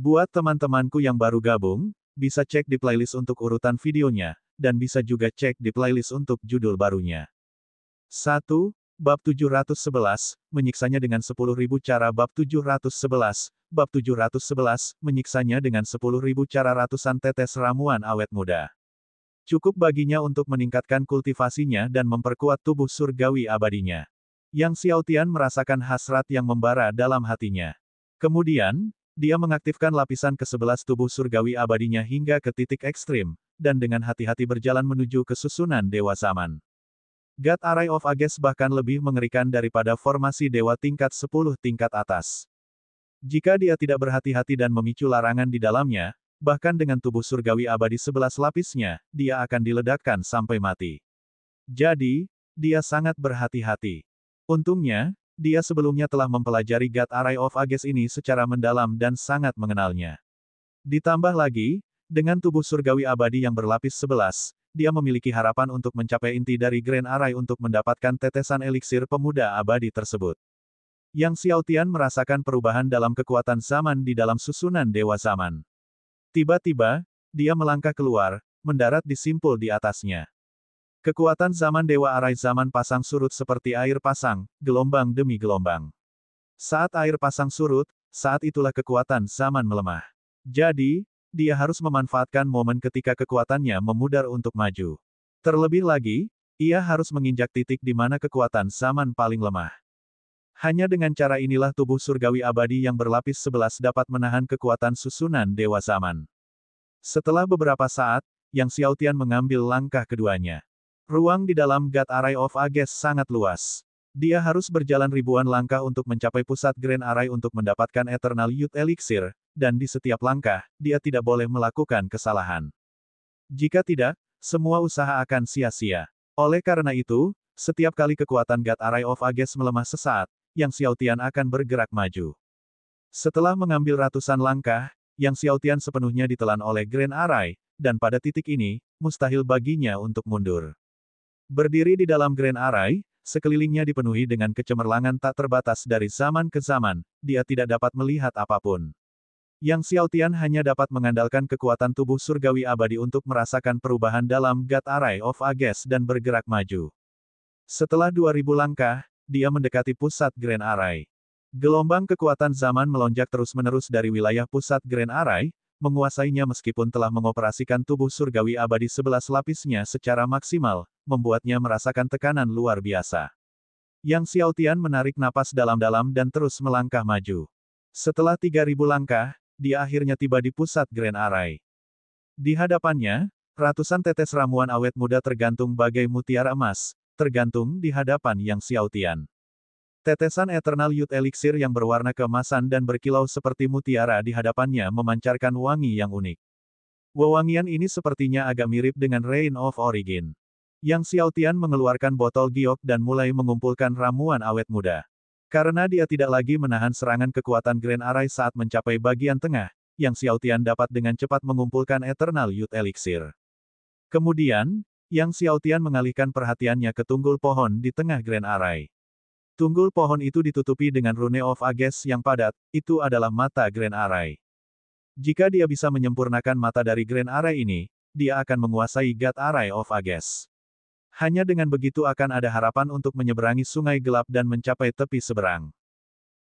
Buat teman-temanku yang baru gabung, bisa cek di playlist untuk urutan videonya, dan bisa juga cek di playlist untuk judul barunya. 1. Bab 711, menyiksanya dengan 10.000 cara. Bab 711, Bab 711, menyiksanya dengan 10.000 cara. Ratusan tetes ramuan awet muda. Cukup baginya untuk meningkatkan kultivasinya dan memperkuat tubuh surgawi abadinya. Yang Xiaotian merasakan hasrat yang membara dalam hatinya. Kemudian, dia mengaktifkan lapisan ke-11 tubuh surgawi abadinya hingga ke titik ekstrim, dan dengan hati-hati berjalan menuju ke susunan Dewa Zaman. God Array of Ages bahkan lebih mengerikan daripada formasi dewa tingkat 10 tingkat atas. Jika dia tidak berhati-hati dan memicu larangan di dalamnya, bahkan dengan tubuh surgawi abadi 11 lapisnya, dia akan diledakkan sampai mati. Jadi, dia sangat berhati-hati. Untungnya, dia sebelumnya telah mempelajari God Array of Ages ini secara mendalam dan sangat mengenalnya. Ditambah lagi, dengan tubuh surgawi abadi yang berlapis 11, dia memiliki harapan untuk mencapai inti dari Grand Array untuk mendapatkan tetesan eliksir pemuda abadi tersebut. Yang Xiaotian merasakan perubahan dalam kekuatan zaman di dalam susunan Dewa Zaman. Tiba-tiba, dia melangkah keluar, mendarat di simpul di atasnya. Kekuatan zaman Dewa Array zaman pasang surut seperti air pasang, gelombang demi gelombang. Saat air pasang surut, saat itulah kekuatan zaman melemah. Jadi, dia harus memanfaatkan momen ketika kekuatannya memudar untuk maju. Terlebih lagi, ia harus menginjak titik di mana kekuatan zaman paling lemah. Hanya dengan cara inilah tubuh surgawi abadi yang berlapis 11 dapat menahan kekuatan susunan Dewa Zaman. Setelah beberapa saat, Yang Xiaotian mengambil langkah keduanya. Ruang di dalam God Array of Ages sangat luas. Dia harus berjalan ribuan langkah untuk mencapai pusat Grand Array untuk mendapatkan Eternal Youth Elixir, dan di setiap langkah, dia tidak boleh melakukan kesalahan. Jika tidak, semua usaha akan sia-sia. Oleh karena itu, setiap kali kekuatan God Array of Ages melemah sesaat, Yang Xiaotian akan bergerak maju. Setelah mengambil ratusan langkah, Yang Xiaotian sepenuhnya ditelan oleh Grand Array, dan pada titik ini, mustahil baginya untuk mundur. Berdiri di dalam Grand Array, sekelilingnya dipenuhi dengan kecemerlangan tak terbatas dari zaman ke zaman, dia tidak dapat melihat apapun. Yang Xiaotian hanya dapat mengandalkan kekuatan tubuh surgawi abadi untuk merasakan perubahan dalam God Array of Ages dan bergerak maju. Setelah 2000 langkah, dia mendekati pusat Grand Array. Gelombang kekuatan zaman melonjak terus-menerus dari wilayah pusat Grand Array, menguasainya meskipun telah mengoperasikan tubuh surgawi abadi 11 lapisnya secara maksimal, membuatnya merasakan tekanan luar biasa. Yang Xiaotian menarik napas dalam-dalam dan terus melangkah maju. Setelah 3000 langkah, dia akhirnya tiba di pusat Grand Array. Di hadapannya, ratusan tetes ramuan awet muda tergantung bagai mutiara emas, tergantung di hadapan Yang Xiaotian. Tetesan Eternal Youth Elixir yang berwarna keemasan dan berkilau seperti mutiara di hadapannya memancarkan wangi yang unik. Wewangian ini sepertinya agak mirip dengan Rain of Origin. Yang Xiaotian mengeluarkan botol giok dan mulai mengumpulkan ramuan awet muda. Karena dia tidak lagi menahan serangan kekuatan Grand Array saat mencapai bagian tengah, Yang Xiaotian dapat dengan cepat mengumpulkan Eternal Youth Elixir. Kemudian, Yang Xiaotian mengalihkan perhatiannya ke tunggul pohon di tengah Grand Array. Tunggul pohon itu ditutupi dengan Rune of Ages yang padat, itu adalah mata Grand Array. Jika dia bisa menyempurnakan mata dari Grand Array ini, dia akan menguasai God Array of Ages. Hanya dengan begitu akan ada harapan untuk menyeberangi sungai gelap dan mencapai tepi seberang.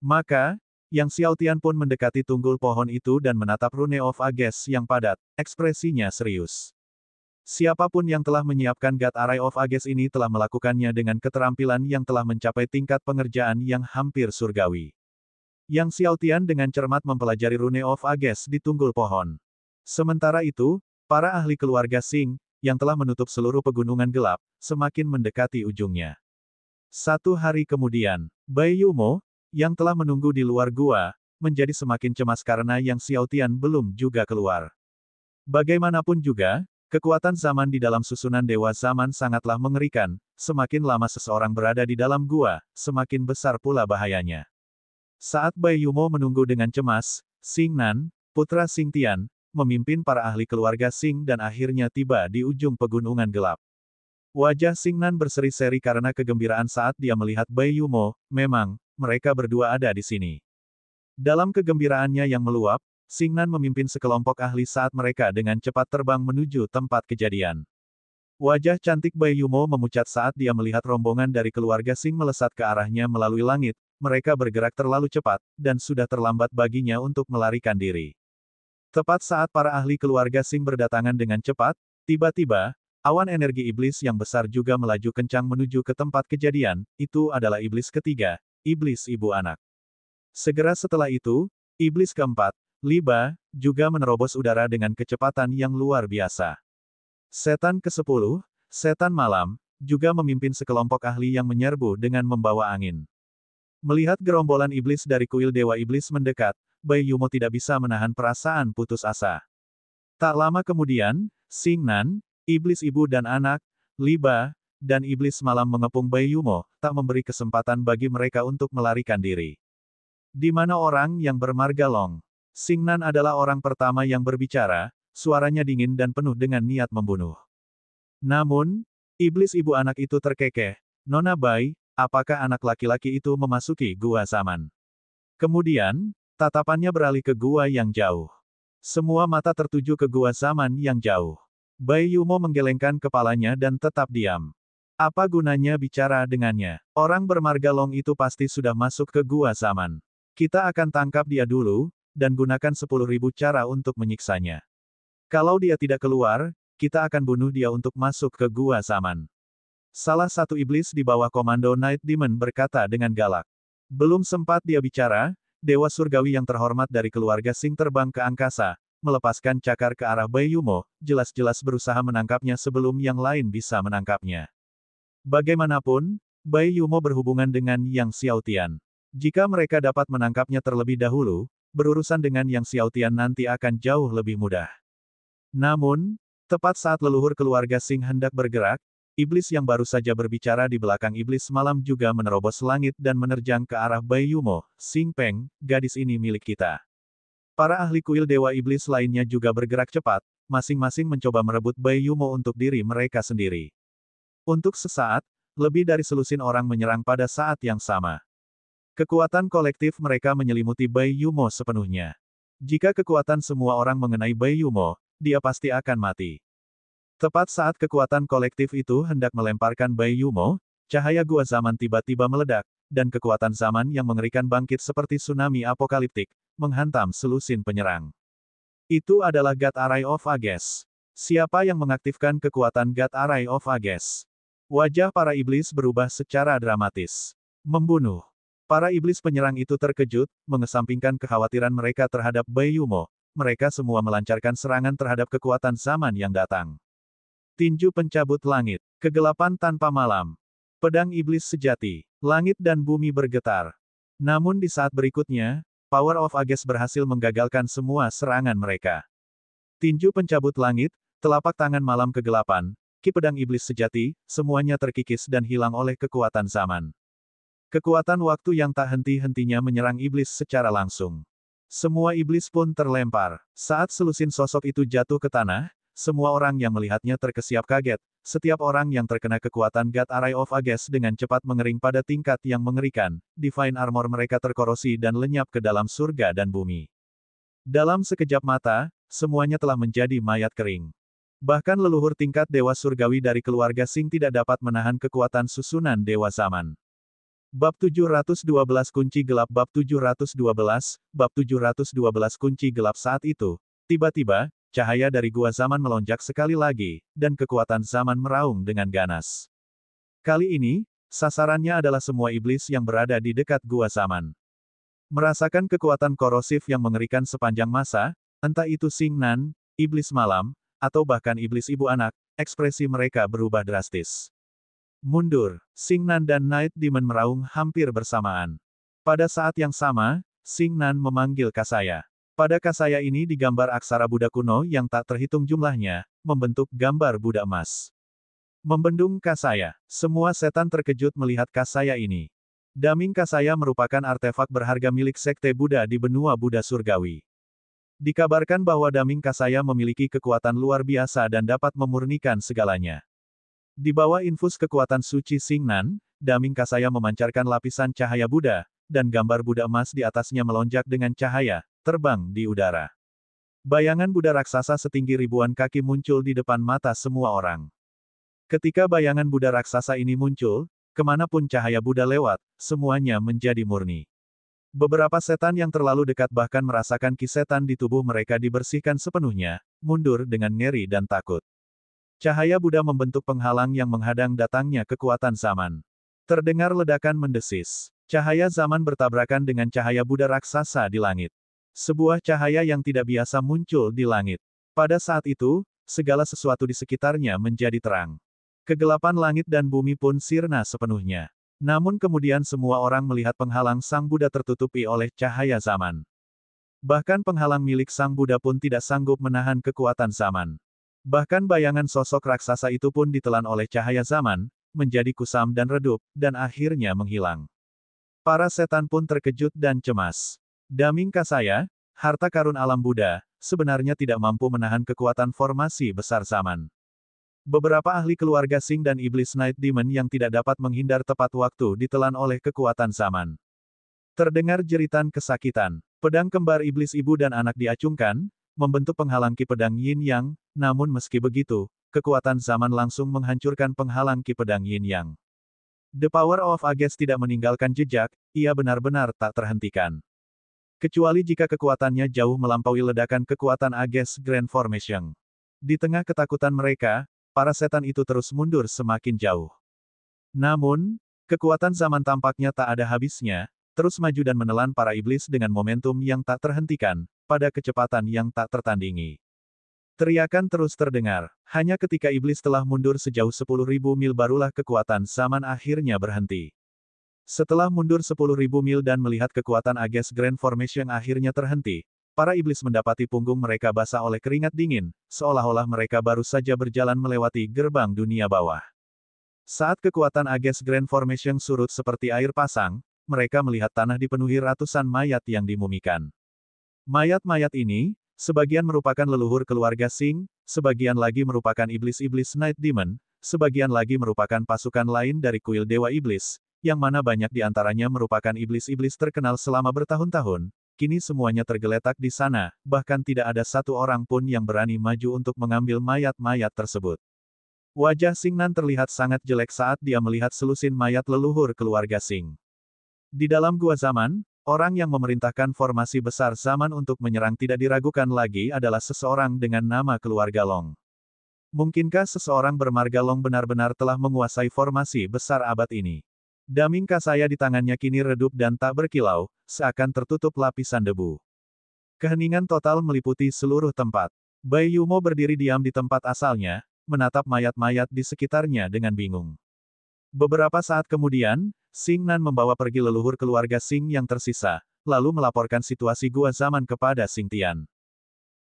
Maka, Yang Xiaotian pun mendekati tunggul pohon itu dan menatap Rune of Ages yang padat, ekspresinya serius. Siapapun yang telah menyiapkan God Array of Ages ini telah melakukannya dengan keterampilan yang telah mencapai tingkat pengerjaan yang hampir surgawi. Yang Xiaotian dengan cermat mempelajari Rune of Ages di tunggul pohon. Sementara itu, para ahli keluarga Xing, yang telah menutup seluruh pegunungan gelap, semakin mendekati ujungnya. 1 hari kemudian, Bai Yumo, yang telah menunggu di luar gua, menjadi semakin cemas karena Yang Xiaotian belum juga keluar. Bagaimanapun juga, kekuatan zaman di dalam susunan Dewa Zaman sangatlah mengerikan, semakin lama seseorang berada di dalam gua, semakin besar pula bahayanya. Saat Bai Yumo menunggu dengan cemas, Xing Nan, putra Xing Tian, memimpin para ahli keluarga Xing dan akhirnya tiba di ujung pegunungan gelap. Wajah Xing Nan berseri-seri karena kegembiraan saat dia melihat Bai Yumo, memang, mereka berdua ada di sini. Dalam kegembiraannya yang meluap, Xingnan memimpin sekelompok ahli saat mereka dengan cepat terbang menuju tempat kejadian. Wajah cantik Bai Yumo memucat saat dia melihat rombongan dari keluarga Xing melesat ke arahnya melalui langit. Mereka bergerak terlalu cepat, dan sudah terlambat baginya untuk melarikan diri. Tepat saat para ahli keluarga Xing berdatangan dengan cepat, tiba-tiba, awan energi iblis yang besar juga melaju kencang menuju ke tempat kejadian. Itu adalah iblis ketiga, iblis ibu anak. Segera setelah itu, iblis keempat, Li Ba, juga menerobos udara dengan kecepatan yang luar biasa. Setan ke-10, setan malam, juga memimpin sekelompok ahli yang menyerbu dengan membawa angin. Melihat gerombolan iblis dari kuil Dewa Iblis mendekat, Bai Yumo tidak bisa menahan perasaan putus asa. Tak lama kemudian, Xingnan, iblis ibu dan anak, Li Ba, dan iblis malam mengepung Bai Yumo, tak memberi kesempatan bagi mereka untuk melarikan diri. Di mana orang yang bermarga Long? Xingnan adalah orang pertama yang berbicara. Suaranya dingin dan penuh dengan niat membunuh. Namun, iblis ibu anak itu terkekeh. Nona Bai, apakah anak laki-laki itu memasuki gua zaman? Kemudian, tatapannya beralih ke gua yang jauh. Semua mata tertuju ke gua zaman yang jauh. Bai Yumo menggelengkan kepalanya dan tetap diam. Apa gunanya bicara dengannya? Orang bermarga Long itu pasti sudah masuk ke gua zaman. Kita akan tangkap dia dulu, dan gunakan 10.000 cara untuk menyiksanya. Kalau dia tidak keluar, kita akan bunuh dia untuk masuk ke gua zaman. Salah satu iblis di bawah komando Night Demon berkata dengan galak. Belum sempat dia bicara, Dewa Surgawi yang terhormat dari keluarga Xing terbang ke angkasa, melepaskan cakar ke arah Bai Yumo, jelas-jelas berusaha menangkapnya sebelum yang lain bisa menangkapnya. Bagaimanapun, Bai Yumo berhubungan dengan Yang Xiaotian. Jika mereka dapat menangkapnya terlebih dahulu, berurusan dengan Yang Xiaotian nanti akan jauh lebih mudah. Namun, tepat saat leluhur keluarga Xing hendak bergerak, iblis yang baru saja berbicara di belakang iblis malam juga menerobos langit dan menerjang ke arah Bai Yumo. Xing Peng, gadis ini milik kita. Para ahli kuil Dewa Iblis lainnya juga bergerak cepat, masing-masing mencoba merebut Bai Yumo untuk diri mereka sendiri. Untuk sesaat, lebih dari selusin orang menyerang pada saat yang sama. Kekuatan kolektif mereka menyelimuti Bai Yumo sepenuhnya. Jika kekuatan semua orang mengenai Bai Yumo, dia pasti akan mati. Tepat saat kekuatan kolektif itu hendak melemparkan Bai Yumo, cahaya gua zaman tiba-tiba meledak, dan kekuatan zaman yang mengerikan bangkit seperti tsunami apokaliptik, menghantam selusin penyerang. Itu adalah God Array of Ages. Siapa yang mengaktifkan kekuatan God Array of Ages? Wajah para iblis berubah secara dramatis. Membunuh. Para iblis penyerang itu terkejut, mengesampingkan kekhawatiran mereka terhadap Bai Yumo. Mereka semua melancarkan serangan terhadap kekuatan zaman yang datang. Tinju pencabut langit, kegelapan tanpa malam. Pedang iblis sejati, langit dan bumi bergetar. Namun di saat berikutnya, Power of Ages berhasil menggagalkan semua serangan mereka. Tinju pencabut langit, telapak tangan malam kegelapan, ki pedang iblis sejati, semuanya terkikis dan hilang oleh kekuatan zaman. Kekuatan waktu yang tak henti-hentinya menyerang iblis secara langsung. Semua iblis pun terlempar. Saat selusin sosok itu jatuh ke tanah, semua orang yang melihatnya terkesiap kaget. Setiap orang yang terkena kekuatan God Array of Ages dengan cepat mengering pada tingkat yang mengerikan. Divine Armor mereka terkorosi dan lenyap ke dalam surga dan bumi. Dalam sekejap mata, semuanya telah menjadi mayat kering. Bahkan leluhur tingkat Dewa Surgawi dari keluarga Xing tidak dapat menahan kekuatan susunan Dewa Zaman. Bab 712 Kunci Gelap Bab 712 Kunci Gelap. Saat itu, tiba-tiba, cahaya dari gua zaman melonjak sekali lagi, dan kekuatan zaman meraung dengan ganas. Kali ini, sasarannya adalah semua iblis yang berada di dekat gua zaman. Merasakan kekuatan korosif yang mengerikan sepanjang masa, entah itu Xingnan, iblis malam, atau bahkan iblis ibu anak, ekspresi mereka berubah drastis. Mundur, Xingnan dan Night Demon meraung hampir bersamaan. Pada saat yang sama, Xingnan memanggil Kasaya. Pada Kasaya ini digambar aksara Buddha kuno yang tak terhitung jumlahnya, membentuk gambar Buddha emas. Membendung Kasaya, semua setan terkejut melihat Kasaya ini. Daming Kasaya merupakan artefak berharga milik Sekte Buddha di benua Buddha Surgawi. Dikabarkan bahwa Daming Kasaya memiliki kekuatan luar biasa dan dapat memurnikan segalanya. Di bawah infus kekuatan suci Xingnan, Daming Kasaya memancarkan lapisan cahaya Buddha, dan gambar Buddha emas di atasnya melonjak dengan cahaya, terbang di udara. Bayangan Buddha raksasa setinggi ribuan kaki muncul di depan mata semua orang. Ketika bayangan Buddha raksasa ini muncul, kemanapun cahaya Buddha lewat, semuanya menjadi murni. Beberapa setan yang terlalu dekat bahkan merasakan ki setan di tubuh mereka dibersihkan sepenuhnya, mundur dengan ngeri dan takut. Cahaya Buddha membentuk penghalang yang menghadang datangnya kekuatan zaman. Terdengar ledakan mendesis. Cahaya zaman bertabrakan dengan cahaya Buddha raksasa di langit. Sebuah cahaya yang tidak biasa muncul di langit. Pada saat itu, segala sesuatu di sekitarnya menjadi terang. Kegelapan langit dan bumi pun sirna sepenuhnya. Namun kemudian semua orang melihat penghalang Sang Buddha tertutupi oleh cahaya zaman. Bahkan penghalang milik Sang Buddha pun tidak sanggup menahan kekuatan zaman. Bahkan bayangan sosok raksasa itu pun ditelan oleh cahaya zaman, menjadi kusam dan redup, dan akhirnya menghilang. Para setan pun terkejut dan cemas. Daming Kasaya, harta karun alam Buddha, sebenarnya tidak mampu menahan kekuatan formasi besar zaman. Beberapa ahli keluarga Sing dan iblis Night Demon yang tidak dapat menghindar tepat waktu ditelan oleh kekuatan zaman. Terdengar jeritan kesakitan. Pedang kembar iblis ibu dan anak diacungkan, membentuk penghalang ki pedang Yin Yang, namun meski begitu, kekuatan zaman langsung menghancurkan penghalang ki pedang Yin Yang. The power of Ages tidak meninggalkan jejak, ia benar-benar tak terhentikan. Kecuali jika kekuatannya jauh melampaui ledakan kekuatan Ages Grand Formation. Di tengah ketakutan mereka, para setan itu terus mundur semakin jauh. Namun, kekuatan zaman tampaknya tak ada habisnya, terus maju dan menelan para iblis dengan momentum yang tak terhentikan, pada kecepatan yang tak tertandingi. Teriakan terus terdengar, hanya ketika iblis telah mundur sejauh 10.000 mil barulah kekuatan zaman akhirnya berhenti. Setelah mundur 10.000 mil dan melihat kekuatan Ages Grand Formation akhirnya terhenti, para iblis mendapati punggung mereka basah oleh keringat dingin, seolah-olah mereka baru saja berjalan melewati gerbang dunia bawah. Saat kekuatan Ages Grand Formation surut seperti air pasang, mereka melihat tanah dipenuhi ratusan mayat yang dimumikan. Mayat-mayat ini, sebagian merupakan leluhur keluarga Sing, sebagian lagi merupakan iblis-iblis Night Demon, sebagian lagi merupakan pasukan lain dari kuil Dewa Iblis, yang mana banyak di antaranya merupakan iblis-iblis terkenal selama bertahun-tahun, kini semuanya tergeletak di sana, bahkan tidak ada satu orang pun yang berani maju untuk mengambil mayat-mayat tersebut. Wajah Sing Nan terlihat sangat jelek saat dia melihat selusin mayat leluhur keluarga Sing. Di dalam gua zaman, orang yang memerintahkan formasi besar zaman untuk menyerang tidak diragukan lagi adalah seseorang dengan nama keluarga Long. Mungkinkah seseorang bermarga Long benar-benar telah menguasai formasi besar abad ini? Daming Kasaya di tangannya kini redup dan tak berkilau, seakan tertutup lapisan debu. Keheningan total meliputi seluruh tempat. Bai Yumo berdiri diam di tempat asalnya, menatap mayat-mayat di sekitarnya dengan bingung. Beberapa saat kemudian, Sing Nan membawa pergi leluhur keluarga Sing yang tersisa, lalu melaporkan situasi gua zaman kepada Sing Tian.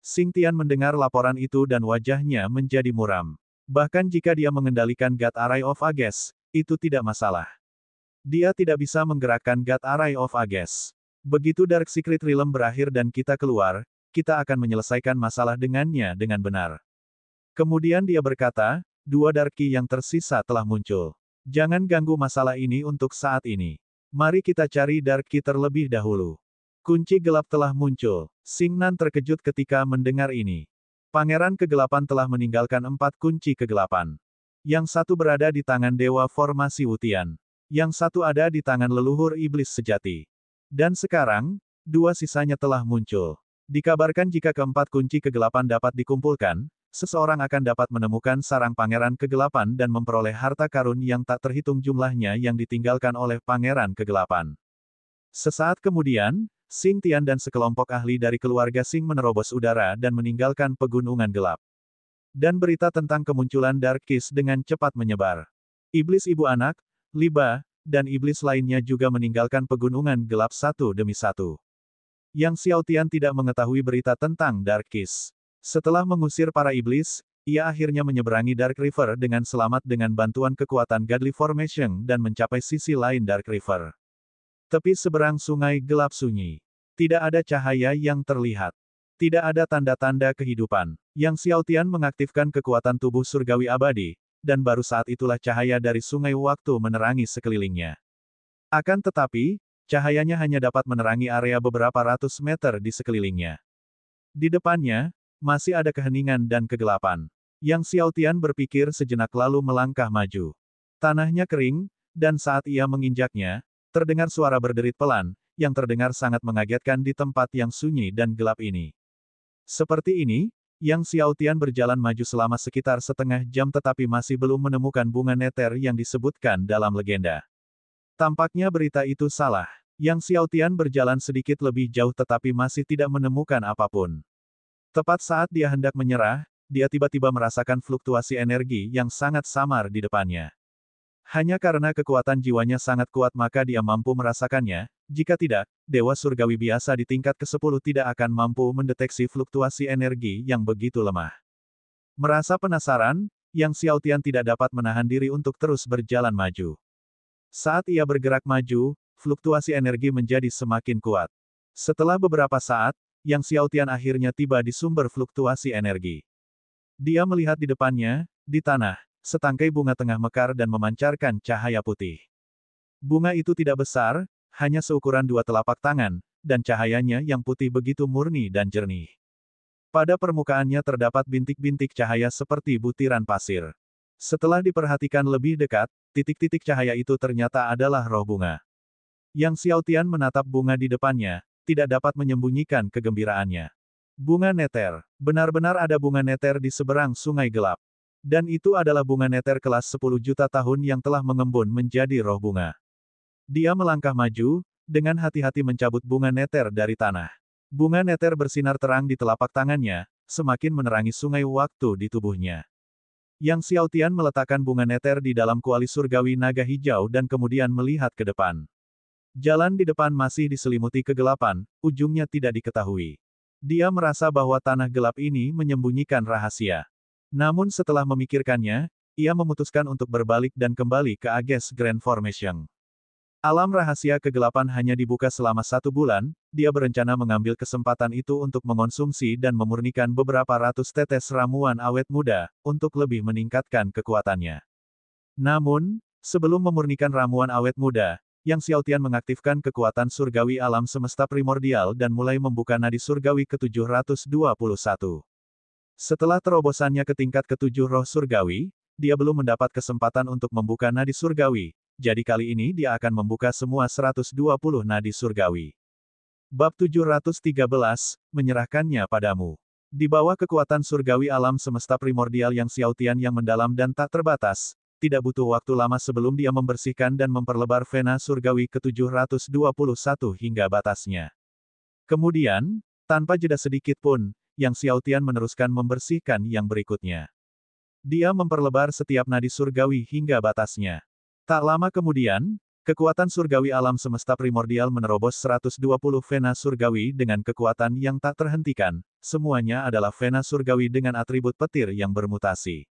Sing Tian mendengar laporan itu dan wajahnya menjadi muram. Bahkan jika dia mengendalikan God Array of Ages, itu tidak masalah. Dia tidak bisa menggerakkan God Array of Ages. Begitu Dark Secret Realm berakhir dan kita keluar, kita akan menyelesaikan masalah dengannya dengan benar. Kemudian dia berkata, dua Dark Key yang tersisa telah muncul. Jangan ganggu masalah ini untuk saat ini. Mari kita cari Dark Key terlebih dahulu. Kunci gelap telah muncul. Sing Nan terkejut ketika mendengar ini. Pangeran Kegelapan telah meninggalkan 4 kunci kegelapan. Yang satu berada di tangan Dewa Formasi Wutian. Yang satu ada di tangan leluhur iblis sejati. Dan sekarang, 2 sisanya telah muncul. Dikabarkan jika keempat kunci kegelapan dapat dikumpulkan, seseorang akan dapat menemukan sarang Pangeran Kegelapan dan memperoleh harta karun yang tak terhitung jumlahnya yang ditinggalkan oleh Pangeran Kegelapan. Sesaat kemudian, Sing Tian dan sekelompok ahli dari keluarga Sing menerobos udara dan meninggalkan pegunungan gelap. Dan berita tentang kemunculan Dark Keys dengan cepat menyebar. Iblis ibu anak, Liba, dan iblis lainnya juga meninggalkan pegunungan gelap satu demi satu. Yang Xiao Tian tidak mengetahui berita tentang Dark Keys. Setelah mengusir para iblis, ia akhirnya menyeberangi Dark River dengan selamat dengan bantuan kekuatan Godly Formation dan mencapai sisi lain Dark River. Tepi seberang sungai gelap sunyi. Tidak ada cahaya yang terlihat. Tidak ada tanda-tanda kehidupan. Yang Xiao Tian mengaktifkan kekuatan tubuh surgawi abadi, dan baru saat itulah cahaya dari sungai waktu menerangi sekelilingnya. Akan tetapi, cahayanya hanya dapat menerangi area beberapa ratus meter di sekelilingnya. Di depannya, masih ada keheningan dan kegelapan. Yang Xiao Tian berpikir sejenak lalu melangkah maju. Tanahnya kering, dan saat ia menginjaknya, terdengar suara berderit pelan, yang terdengar sangat mengagetkan di tempat yang sunyi dan gelap ini. Seperti ini, Yang Xiao Tian berjalan maju selama sekitar setengah jam tetapi masih belum menemukan bunga neter yang disebutkan dalam legenda. Tampaknya berita itu salah. Yang Xiao Tian berjalan sedikit lebih jauh tetapi masih tidak menemukan apapun. Tepat saat dia hendak menyerah, dia tiba-tiba merasakan fluktuasi energi yang sangat samar di depannya. Hanya karena kekuatan jiwanya sangat kuat maka dia mampu merasakannya, jika tidak, Dewa Surgawi biasa di tingkat ke-10 tidak akan mampu mendeteksi fluktuasi energi yang begitu lemah. Merasa penasaran, Yang Xiao Tian tidak dapat menahan diri untuk terus berjalan maju. Saat ia bergerak maju, fluktuasi energi menjadi semakin kuat. Setelah beberapa saat, Yang Xiao Tian akhirnya tiba di sumber fluktuasi energi. Dia melihat di depannya, di tanah, setangkai bunga tengah mekar dan memancarkan cahaya putih. Bunga itu tidak besar, hanya seukuran 2 telapak tangan, dan cahayanya yang putih begitu murni dan jernih. Pada permukaannya terdapat bintik-bintik cahaya seperti butiran pasir. Setelah diperhatikan lebih dekat, titik-titik cahaya itu ternyata adalah roh bunga. Yang Xiao Tian menatap bunga di depannya, tidak dapat menyembunyikan kegembiraannya. Bunga neter. Benar-benar ada bunga neter di seberang sungai gelap. Dan itu adalah bunga neter kelas 10 juta tahun yang telah mengembun menjadi roh bunga. Dia melangkah maju, dengan hati-hati mencabut bunga neter dari tanah. Bunga neter bersinar terang di telapak tangannya, semakin menerangi sungai waktu di tubuhnya. Yang Xiao Tian meletakkan bunga neter di dalam kuali surgawi naga hijau dan kemudian melihat ke depan. Jalan di depan masih diselimuti kegelapan, ujungnya tidak diketahui. Dia merasa bahwa tanah gelap ini menyembunyikan rahasia. Namun setelah memikirkannya, ia memutuskan untuk berbalik dan kembali ke Ages Grand Formation. Alam rahasia kegelapan hanya dibuka selama 1 bulan, dia berencana mengambil kesempatan itu untuk mengonsumsi dan memurnikan beberapa ratus tetes ramuan awet muda, untuk lebih meningkatkan kekuatannya. Namun, sebelum memurnikan ramuan awet muda, Yang Xiao Tian mengaktifkan kekuatan surgawi alam semesta primordial dan mulai membuka nadi surgawi ke-721. Setelah terobosannya ke tingkat ke-7 roh surgawi, dia belum mendapat kesempatan untuk membuka nadi surgawi, jadi kali ini dia akan membuka semua 120 nadi surgawi. Bab 713, menyerahkannya padamu. Di bawah kekuatan surgawi alam semesta primordial Yang Xiao Tian yang mendalam dan tak terbatas, tidak butuh waktu lama sebelum dia membersihkan dan memperlebar vena surgawi ke-721 hingga batasnya. Kemudian, tanpa jeda sedikit pun, Yang Xiao Tian meneruskan membersihkan yang berikutnya. Dia memperlebar setiap nadi surgawi hingga batasnya. Tak lama kemudian, kekuatan surgawi alam semesta primordial menerobos 120 vena surgawi dengan kekuatan yang tak terhentikan, semuanya adalah vena surgawi dengan atribut petir yang bermutasi.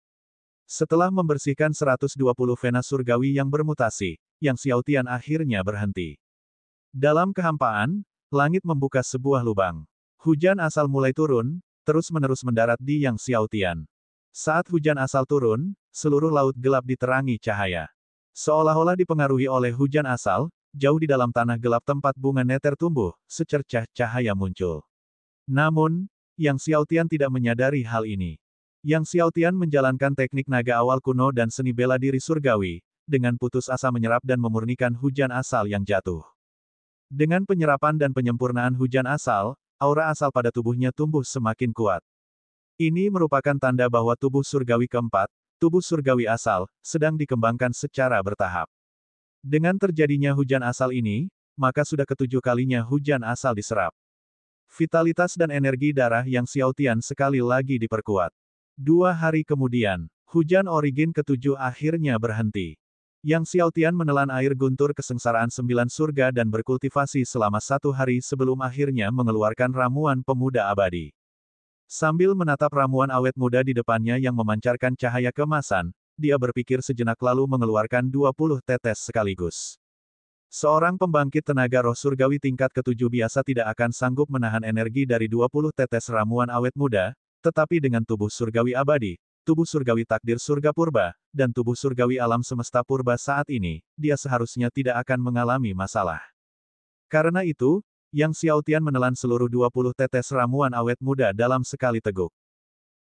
Setelah membersihkan 120 vena surgawi yang bermutasi, Yang Xiao Tian akhirnya berhenti. Dalam kehampaan, langit membuka sebuah lubang. Hujan asal mulai turun, terus-menerus mendarat di Yang Xiao Tian. Saat hujan asal turun, seluruh laut gelap diterangi cahaya. Seolah-olah dipengaruhi oleh hujan asal, jauh di dalam tanah gelap tempat bunga neter tumbuh, secercah cahaya muncul. Namun, Yang Xiao Tian tidak menyadari hal ini. Yang Xiao Tian menjalankan teknik naga awal kuno dan seni bela diri surgawi, dengan putus asa menyerap dan memurnikan hujan asal yang jatuh. Dengan penyerapan dan penyempurnaan hujan asal, aura asal pada tubuhnya tumbuh semakin kuat. Ini merupakan tanda bahwa tubuh surgawi keempat, tubuh surgawi asal, sedang dikembangkan secara bertahap. Dengan terjadinya hujan asal ini, maka sudah ke-7 kalinya hujan asal diserap. Vitalitas dan energi darah Yang Xiao Tian sekali lagi diperkuat. 2 hari kemudian, hujan origin ke-7 akhirnya berhenti. Yang Xiao Tian menelan air guntur kesengsaraan 9 surga dan berkultivasi selama 1 hari sebelum akhirnya mengeluarkan ramuan pemuda abadi. Sambil menatap ramuan awet muda di depannya yang memancarkan cahaya keemasan, dia berpikir sejenak lalu mengeluarkan 20 tetes sekaligus. Seorang pembangkit tenaga roh surgawi tingkat ke-7 biasa tidak akan sanggup menahan energi dari 20 tetes ramuan awet muda, tetapi dengan tubuh surgawi abadi, tubuh surgawi takdir surga purba, dan tubuh surgawi alam semesta purba saat ini, dia seharusnya tidak akan mengalami masalah. Karena itu, Yang Xiaotian menelan seluruh 20 tetes ramuan awet muda dalam sekali teguk.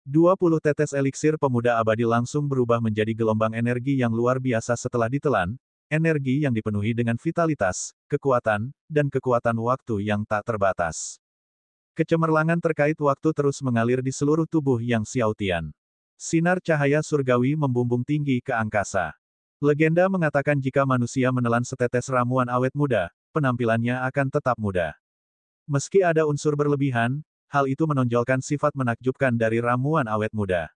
20 tetes eliksir pemuda abadi langsung berubah menjadi gelombang energi yang luar biasa setelah ditelan, energi yang dipenuhi dengan vitalitas, kekuatan, dan kekuatan waktu yang tak terbatas. Kecemerlangan terkait waktu terus mengalir di seluruh tubuh Yang Xiaotian. Sinar cahaya surgawi membumbung tinggi ke angkasa. Legenda mengatakan jika manusia menelan setetes ramuan awet muda, penampilannya akan tetap muda. Meski ada unsur berlebihan, hal itu menonjolkan sifat menakjubkan dari ramuan awet muda.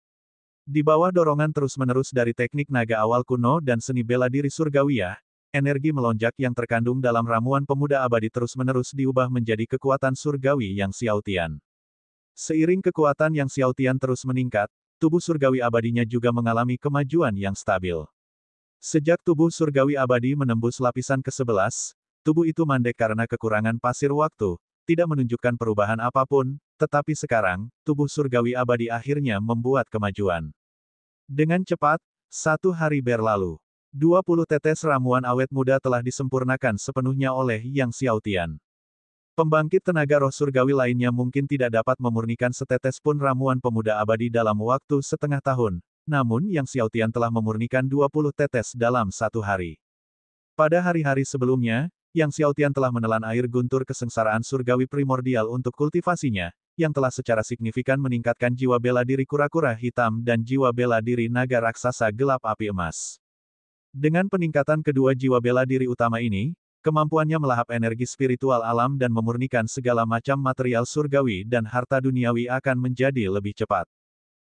Di bawah dorongan terus-menerus dari teknik naga awal kuno dan seni bela diri surgawiyah, energi melonjak yang terkandung dalam ramuan pemuda abadi terus-menerus diubah menjadi kekuatan surgawi Yang Xiaotian. Seiring kekuatan Yang Xiaotian terus meningkat, tubuh surgawi abadinya juga mengalami kemajuan yang stabil. Sejak tubuh surgawi abadi menembus lapisan ke-11, tubuh itu mandek karena kekurangan pasir waktu, tidak menunjukkan perubahan apapun, tetapi sekarang, tubuh surgawi abadi akhirnya membuat kemajuan. Dengan cepat, 1 hari berlalu. 20 tetes ramuan awet muda telah disempurnakan sepenuhnya oleh Yang Xiaotian. Pembangkit tenaga roh surgawi lainnya mungkin tidak dapat memurnikan setetes pun ramuan pemuda abadi dalam waktu setengah tahun, namun Yang Xiaotian telah memurnikan 20 tetes dalam 1 hari. Pada hari-hari sebelumnya, Yang Xiaotian telah menelan air guntur kesengsaraan surgawi primordial untuk kultivasinya, yang telah secara signifikan meningkatkan jiwa bela diri kura-kura hitam dan jiwa bela diri naga raksasa gelap api emas. Dengan peningkatan kedua jiwa bela diri utama ini, kemampuannya melahap energi spiritual alam dan memurnikan segala macam material surgawi dan harta duniawi akan menjadi lebih cepat.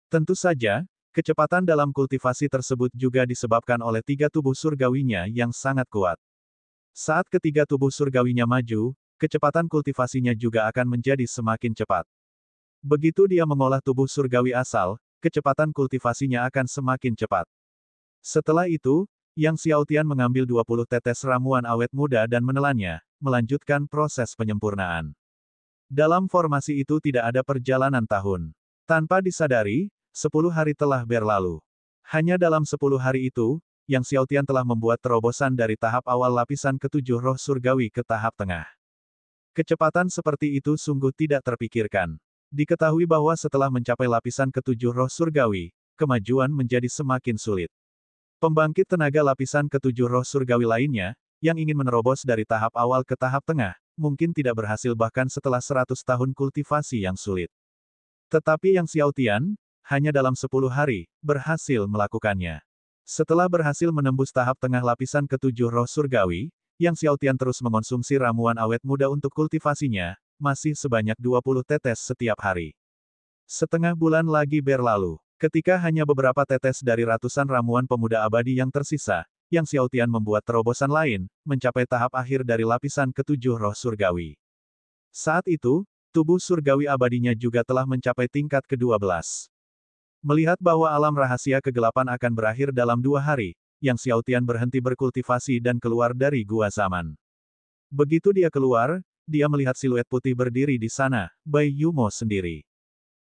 Tentu saja, kecepatan dalam kultivasi tersebut juga disebabkan oleh 3 tubuh surgawinya yang sangat kuat. Saat ketiga tubuh surgawinya maju, kecepatan kultivasinya juga akan menjadi semakin cepat. Begitu dia mengolah tubuh surgawi asal, kecepatan kultivasinya akan semakin cepat. Setelah itu, Yang Xiaotian mengambil 20 tetes ramuan awet muda dan menelannya, melanjutkan proses penyempurnaan. Dalam formasi itu tidak ada perjalanan tahun. Tanpa disadari, 10 hari telah berlalu. Hanya dalam 10 hari itu, Yang Xiaotian telah membuat terobosan dari tahap awal lapisan ke-7 roh surgawi ke tahap tengah. Kecepatan seperti itu sungguh tidak terpikirkan. Diketahui bahwa setelah mencapai lapisan ke-7 roh surgawi, kemajuan menjadi semakin sulit. Pembangkit tenaga lapisan ke-7 roh surgawi lainnya, yang ingin menerobos dari tahap awal ke tahap tengah, mungkin tidak berhasil bahkan setelah 100 tahun kultivasi yang sulit. Tetapi Yang Xiaotian, hanya dalam 10 hari, berhasil melakukannya. Setelah berhasil menembus tahap tengah lapisan ke-7 roh surgawi, Yang Xiaotian terus mengonsumsi ramuan awet muda untuk kultivasinya, masih sebanyak 20 tetes setiap hari. Setengah bulan lagi berlalu. Ketika hanya beberapa tetes dari ratusan ramuan pemuda abadi yang tersisa, Yang Xiaotian membuat terobosan lain, mencapai tahap akhir dari lapisan ke-7 roh surgawi. Saat itu, tubuh surgawi abadinya juga telah mencapai tingkat ke-12. Melihat bahwa alam rahasia kegelapan akan berakhir dalam 2 hari, Yang Xiaotian berhenti berkultivasi dan keluar dari gua zaman. Begitu dia keluar, dia melihat siluet putih berdiri di sana, Bai Yumo sendiri.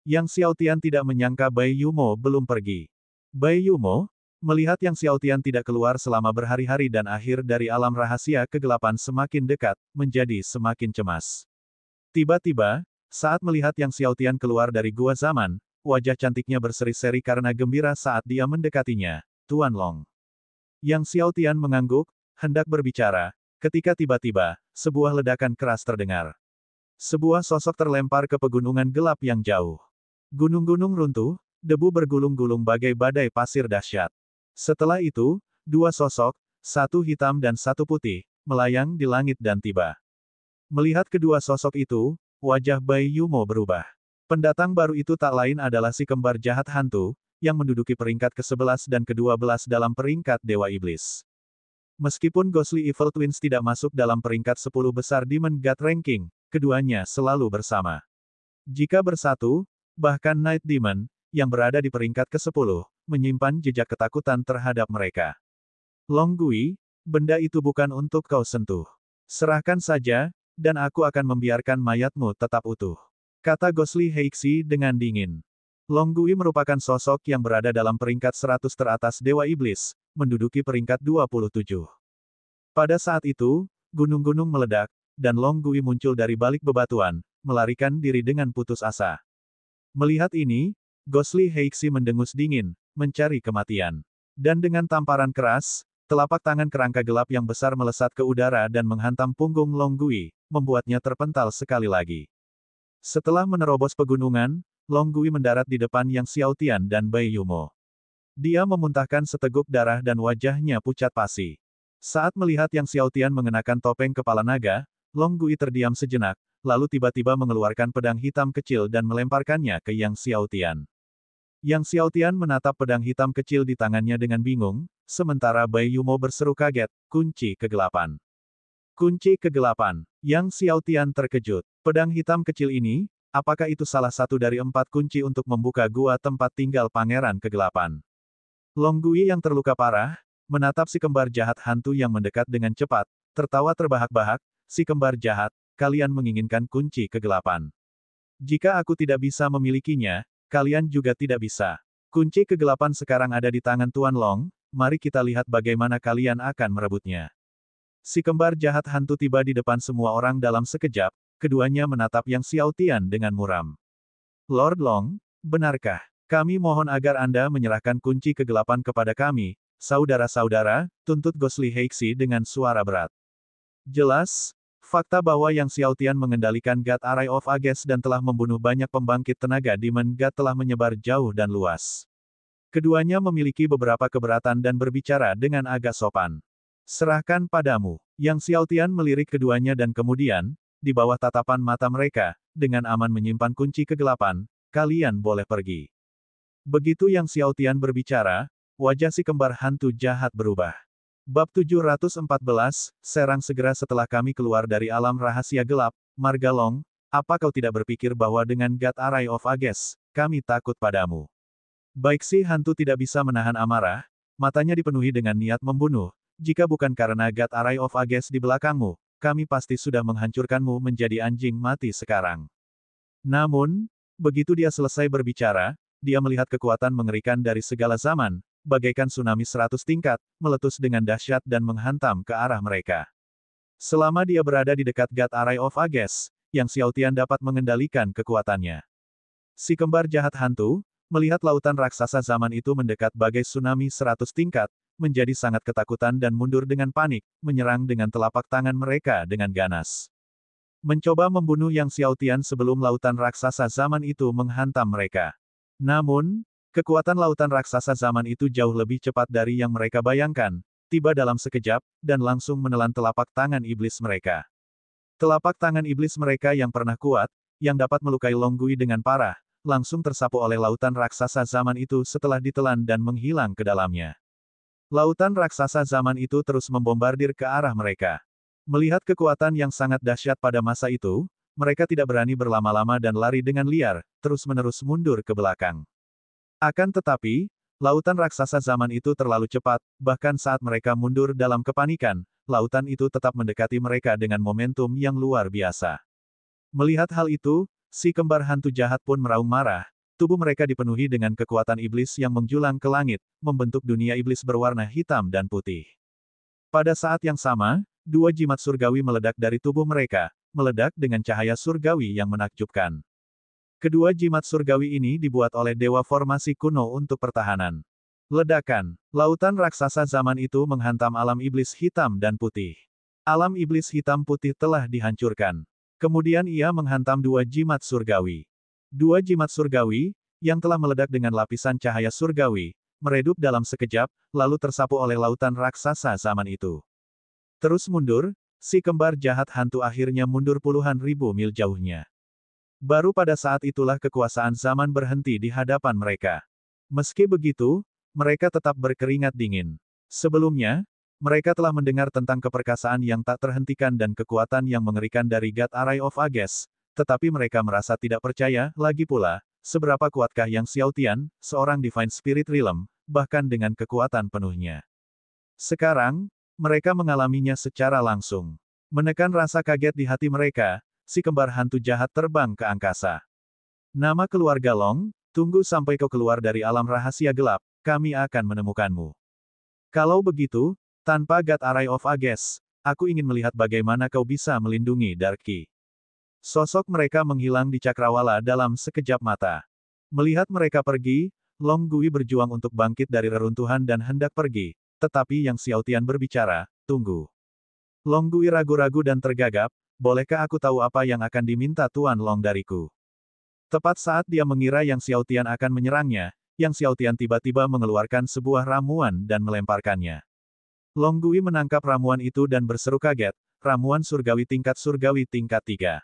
Yang Xiaotian tidak menyangka Bai Yumo belum pergi. Bai Yumo, melihat Yang Xiaotian tidak keluar selama berhari-hari dan akhir dari alam rahasia kegelapan semakin dekat, menjadi semakin cemas. Tiba-tiba, saat melihat Yang Xiaotian keluar dari gua zaman, wajah cantiknya berseri-seri karena gembira saat dia mendekatinya, Tuan Long. Yang Xiaotian mengangguk, hendak berbicara, ketika tiba-tiba, sebuah ledakan keras terdengar. Sebuah sosok terlempar ke pegunungan gelap yang jauh. Gunung-gunung runtuh, debu bergulung-gulung bagai badai pasir dahsyat. Setelah itu, 2 sosok, satu hitam dan satu putih, melayang di langit dan tiba. Melihat kedua sosok itu, wajah Bai Yumo berubah. Pendatang baru itu tak lain adalah si kembar jahat hantu, yang menduduki peringkat ke-11 dan ke-12 dalam peringkat Dewa Iblis. Meskipun Ghostly Evil Twins tidak masuk dalam peringkat 10 besar Demon God Ranking, keduanya selalu bersama. Jika bersatu, bahkan Night Demon, yang berada di peringkat ke-10, menyimpan jejak ketakutan terhadap mereka. Long Gui, benda itu bukan untuk kau sentuh. Serahkan saja, dan aku akan membiarkan mayatmu tetap utuh. Kata Ghostly Heixi dengan dingin. Long Gui merupakan sosok yang berada dalam peringkat 100 teratas Dewa Iblis, menduduki peringkat 27. Pada saat itu, gunung-gunung meledak, dan Long Gui muncul dari balik bebatuan, melarikan diri dengan putus asa. Melihat ini, Ghostly Heixi mendengus dingin, mencari kematian. Dan dengan tamparan keras, telapak tangan kerangka gelap yang besar melesat ke udara dan menghantam punggung Long Gui, membuatnya terpental sekali lagi. Setelah menerobos pegunungan, Long Gui mendarat di depan Yang Xiaotian dan Bai Yumo. Dia memuntahkan seteguk darah dan wajahnya pucat pasi. Saat melihat Yang Xiaotian mengenakan topeng kepala naga, Long Gui terdiam sejenak, lalu tiba-tiba mengeluarkan pedang hitam kecil dan melemparkannya ke Yang Xiaotian. Yang Xiaotian menatap pedang hitam kecil di tangannya dengan bingung, sementara Bai Yumo berseru kaget, kunci kegelapan. Kunci kegelapan. Yang Xiaotian terkejut. Pedang hitam kecil ini, apakah itu salah satu dari 4 kunci untuk membuka gua tempat tinggal Pangeran Kegelapan? Long Gui yang terluka parah, menatap si kembar jahat hantu yang mendekat dengan cepat, tertawa terbahak-bahak, si kembar jahat, kalian menginginkan kunci kegelapan. Jika aku tidak bisa memilikinya, kalian juga tidak bisa. Kunci kegelapan sekarang ada di tangan Tuan Long, mari kita lihat bagaimana kalian akan merebutnya. Si kembar jahat hantu tiba di depan semua orang dalam sekejap, keduanya menatap Yang Xiaotian dengan muram. Lord Long, benarkah? Kami mohon agar Anda menyerahkan kunci kegelapan kepada kami, saudara-saudara, tuntut Ghostly Heixi dengan suara berat. Jelas, fakta bahwa Yang Xiaotian mengendalikan God Array of Ages dan telah membunuh banyak pembangkit tenaga Demon God telah menyebar jauh dan luas. Keduanya memiliki beberapa keberatan dan berbicara dengan agak sopan. Serahkan padamu. Yang Xiaotian melirik keduanya dan kemudian, di bawah tatapan mata mereka, dengan aman menyimpan kunci kegelapan, kalian boleh pergi. Begitu Yang Xiaotian berbicara, wajah si kembar hantu jahat berubah. Bab 714, serang segera setelah kami keluar dari alam rahasia gelap, Marga Long, apa kau tidak berpikir bahwa dengan God Array of Ages, kami takut padamu? Baik si hantu tidak bisa menahan amarah, matanya dipenuhi dengan niat membunuh, jika bukan karena God Array of Ages di belakangmu, kami pasti sudah menghancurkanmu menjadi anjing mati sekarang. Namun, begitu dia selesai berbicara, dia melihat kekuatan mengerikan dari segala zaman, bagaikan tsunami 100 tingkat, meletus dengan dahsyat dan menghantam ke arah mereka. Selama dia berada di dekat God Array of Ages, Yang Xiaotian dapat mengendalikan kekuatannya. Si kembar jahat hantu, melihat lautan raksasa zaman itu mendekat bagai tsunami 100 tingkat, menjadi sangat ketakutan dan mundur dengan panik, menyerang dengan telapak tangan mereka dengan ganas. Mencoba membunuh Yang Xiaotian sebelum lautan raksasa zaman itu menghantam mereka. Namun, kekuatan lautan raksasa zaman itu jauh lebih cepat dari yang mereka bayangkan, tiba dalam sekejap, dan langsung menelan telapak tangan iblis mereka. Telapak tangan iblis mereka yang pernah kuat, yang dapat melukai Long Gui dengan parah, langsung tersapu oleh lautan raksasa zaman itu setelah ditelan dan menghilang ke dalamnya. Lautan raksasa zaman itu terus membombardir ke arah mereka. Melihat kekuatan yang sangat dahsyat pada masa itu, mereka tidak berani berlama-lama dan lari dengan liar, terus-menerus mundur ke belakang. Akan tetapi, lautan raksasa zaman itu terlalu cepat, bahkan saat mereka mundur dalam kepanikan, lautan itu tetap mendekati mereka dengan momentum yang luar biasa. Melihat hal itu, si kembar hantu jahat pun meraung marah, tubuh mereka dipenuhi dengan kekuatan iblis yang menjulang ke langit, membentuk dunia iblis berwarna hitam dan putih. Pada saat yang sama, 2 jimat surgawi meledak dari tubuh mereka, meledak dengan cahaya surgawi yang menakjubkan. Kedua jimat surgawi ini dibuat oleh dewa formasi kuno untuk pertahanan. Ledakan. Lautan raksasa zaman itu menghantam alam iblis hitam dan putih. Alam iblis hitam putih telah dihancurkan. Kemudian ia menghantam 2 jimat surgawi. 2 jimat surgawi, yang telah meledak dengan lapisan cahaya surgawi, meredup dalam sekejap, lalu tersapu oleh lautan raksasa zaman itu. Terus mundur, si kembar jahat hantu akhirnya mundur puluhan ribu mil jauhnya. Baru pada saat itulah kekuasaan zaman berhenti di hadapan mereka. Meski begitu, mereka tetap berkeringat dingin. Sebelumnya, mereka telah mendengar tentang keperkasaan yang tak terhentikan dan kekuatan yang mengerikan dari God Array of Ages, tetapi mereka merasa tidak percaya, lagi pula, seberapa kuatkah Yang Xiaotian, seorang Divine Spirit Realm, bahkan dengan kekuatan penuhnya. Sekarang, mereka mengalaminya secara langsung. Menekan rasa kaget di hati mereka, si kembar hantu jahat terbang ke angkasa. Nama keluarga Long, tunggu sampai kau keluar dari alam rahasia gelap, kami akan menemukanmu. Kalau begitu, tanpa God Array of Ages, Aku ingin melihat bagaimana kau bisa melindungi Darky. Sosok mereka menghilang di cakrawala dalam sekejap mata. Melihat mereka pergi, Long Gui berjuang untuk bangkit dari reruntuhan dan hendak pergi, tetapi Yang Xiaotian berbicara, tunggu. Long Gui ragu-ragu dan tergagap, bolehkah aku tahu apa yang akan diminta Tuan Long dariku? Tepat saat dia mengira Yang Xiaotian akan menyerangnya, Yang Xiaotian tiba-tiba mengeluarkan sebuah ramuan dan melemparkannya. Long Gui menangkap ramuan itu dan berseru kaget, ramuan surgawi tingkat 3.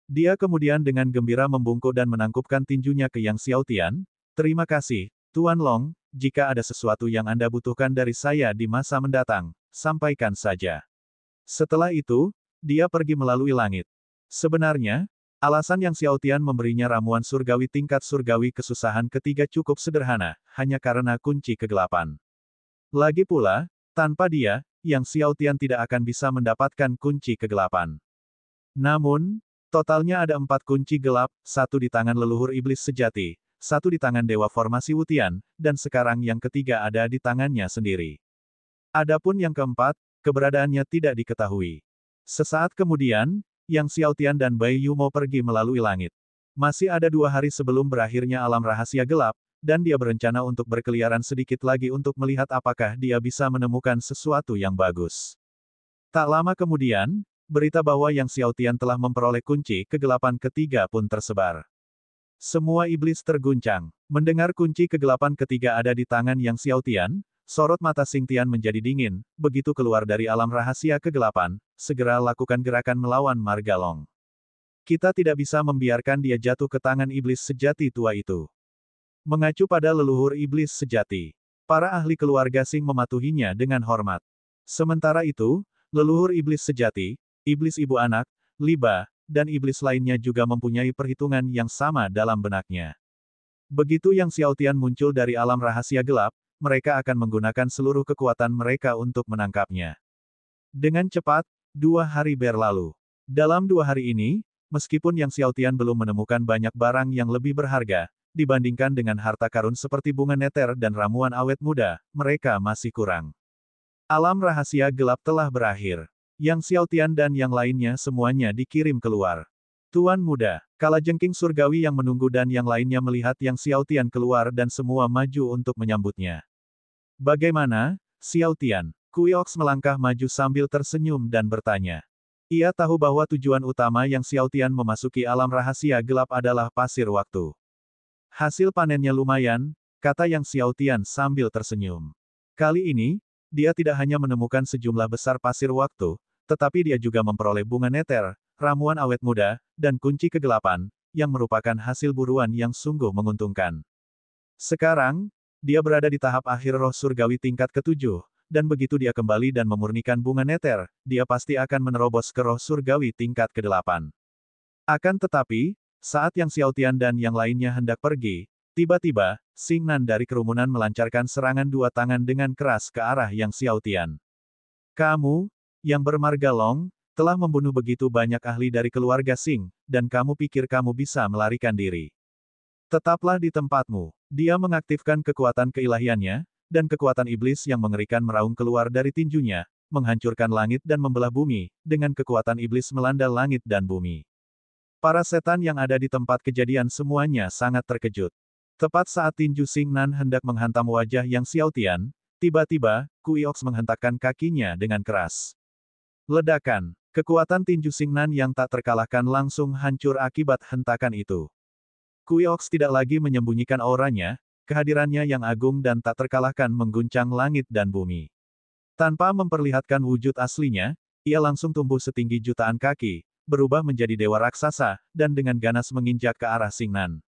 Dia kemudian dengan gembira membungkuk dan menangkupkan tinjunya ke Yang Xiaotian. Terima kasih, Tuan Long, jika ada sesuatu yang Anda butuhkan dari saya di masa mendatang, sampaikan saja. Setelah itu, dia pergi melalui langit. Sebenarnya, alasan Yang Xiaotian memberinya ramuan surgawi tingkat surgawi kesusahan ketiga cukup sederhana, hanya karena kunci kegelapan. Lagi pula, tanpa dia, Yang Xiaotian tidak akan bisa mendapatkan kunci kegelapan. Namun, totalnya ada 4 kunci gelap, 1 di tangan leluhur iblis sejati, 1 di tangan dewa formasi Wutian, dan sekarang yang ketiga ada di tangannya sendiri. Adapun yang keempat, keberadaannya tidak diketahui. Sesaat kemudian, Yang Xiaotian dan Bai Yu mau pergi melalui langit. Masih ada 2 hari sebelum berakhirnya alam rahasia gelap, dan dia berencana untuk berkeliaran sedikit lagi untuk melihat apakah dia bisa menemukan sesuatu yang bagus. Tak lama kemudian, berita bahwa Yang Xiaotian telah memperoleh kunci kegelapan ketiga pun tersebar. Semua iblis terguncang. Mendengar kunci kegelapan ketiga ada di tangan Yang Xiaotian, sorot mata Xing Tian menjadi dingin. Begitu keluar dari alam rahasia kegelapan, segera lakukan gerakan melawan Marga Long. Kita tidak bisa membiarkan dia jatuh ke tangan iblis sejati tua itu. Mengacu pada leluhur iblis sejati, para ahli keluarga Xing mematuhinya dengan hormat. Sementara itu, leluhur iblis sejati, iblis ibu anak, Liba, dan iblis lainnya juga mempunyai perhitungan yang sama dalam benaknya. Begitu Yang Xiaotian muncul dari alam rahasia gelap, mereka akan menggunakan seluruh kekuatan mereka untuk menangkapnya. Dengan cepat, 2 hari berlalu. Dalam 2 hari ini, meskipun Yang Xiaotian belum menemukan banyak barang yang lebih berharga, dibandingkan dengan harta karun seperti bunga neter dan ramuan awet muda, mereka masih kurang. Alam rahasia gelap telah berakhir. Yang Xiaotian dan yang lainnya semuanya dikirim keluar. Tuan muda, kalajengking surgawi yang menunggu dan yang lainnya melihat Yang Xiaotian keluar dan semua maju untuk menyambutnya. Bagaimana, Xiaotian? Kuiox melangkah maju sambil tersenyum dan bertanya. Ia tahu bahwa tujuan utama Yang Xiaotian memasuki alam rahasia gelap adalah pasir waktu. Hasil panennya lumayan, kata Yang Xiaotian sambil tersenyum. Kali ini, dia tidak hanya menemukan sejumlah besar pasir waktu, tetapi dia juga memperoleh bunga neter, ramuan awet muda, dan kunci kegelapan, yang merupakan hasil buruan yang sungguh menguntungkan. Sekarang, dia berada di tahap akhir roh surgawi tingkat ke-7, dan begitu dia kembali dan memurnikan bunga neter, dia pasti akan menerobos ke roh surgawi tingkat ke-8. Akan tetapi, saat Yang Xiaotian dan yang lainnya hendak pergi, tiba-tiba, Xing Nan dari kerumunan melancarkan serangan 2 tangan dengan keras ke arah Yang Xiaotian. Kamu, yang bermarga Long, telah membunuh begitu banyak ahli dari keluarga Xing, dan kamu pikir kamu bisa melarikan diri. Tetaplah di tempatmu. Dia mengaktifkan kekuatan keilahiannya, dan kekuatan iblis yang mengerikan meraung keluar dari tinjunya, menghancurkan langit dan membelah bumi, dengan kekuatan iblis melanda langit dan bumi. Para setan yang ada di tempat kejadian semuanya sangat terkejut. Tepat saat tinju Xing Nan hendak menghantam wajah Yang Xiaotian, tiba-tiba, Kuiox menghentakkan kakinya dengan keras. Ledakan. Kekuatan tinju Xing Nan yang tak terkalahkan langsung hancur akibat hentakan itu. Kuiox tidak lagi menyembunyikan auranya, kehadirannya yang agung dan tak terkalahkan mengguncang langit dan bumi. Tanpa memperlihatkan wujud aslinya, ia langsung tumbuh setinggi jutaan kaki, berubah menjadi dewa raksasa, dan dengan ganas menginjak ke arah Xing Nan.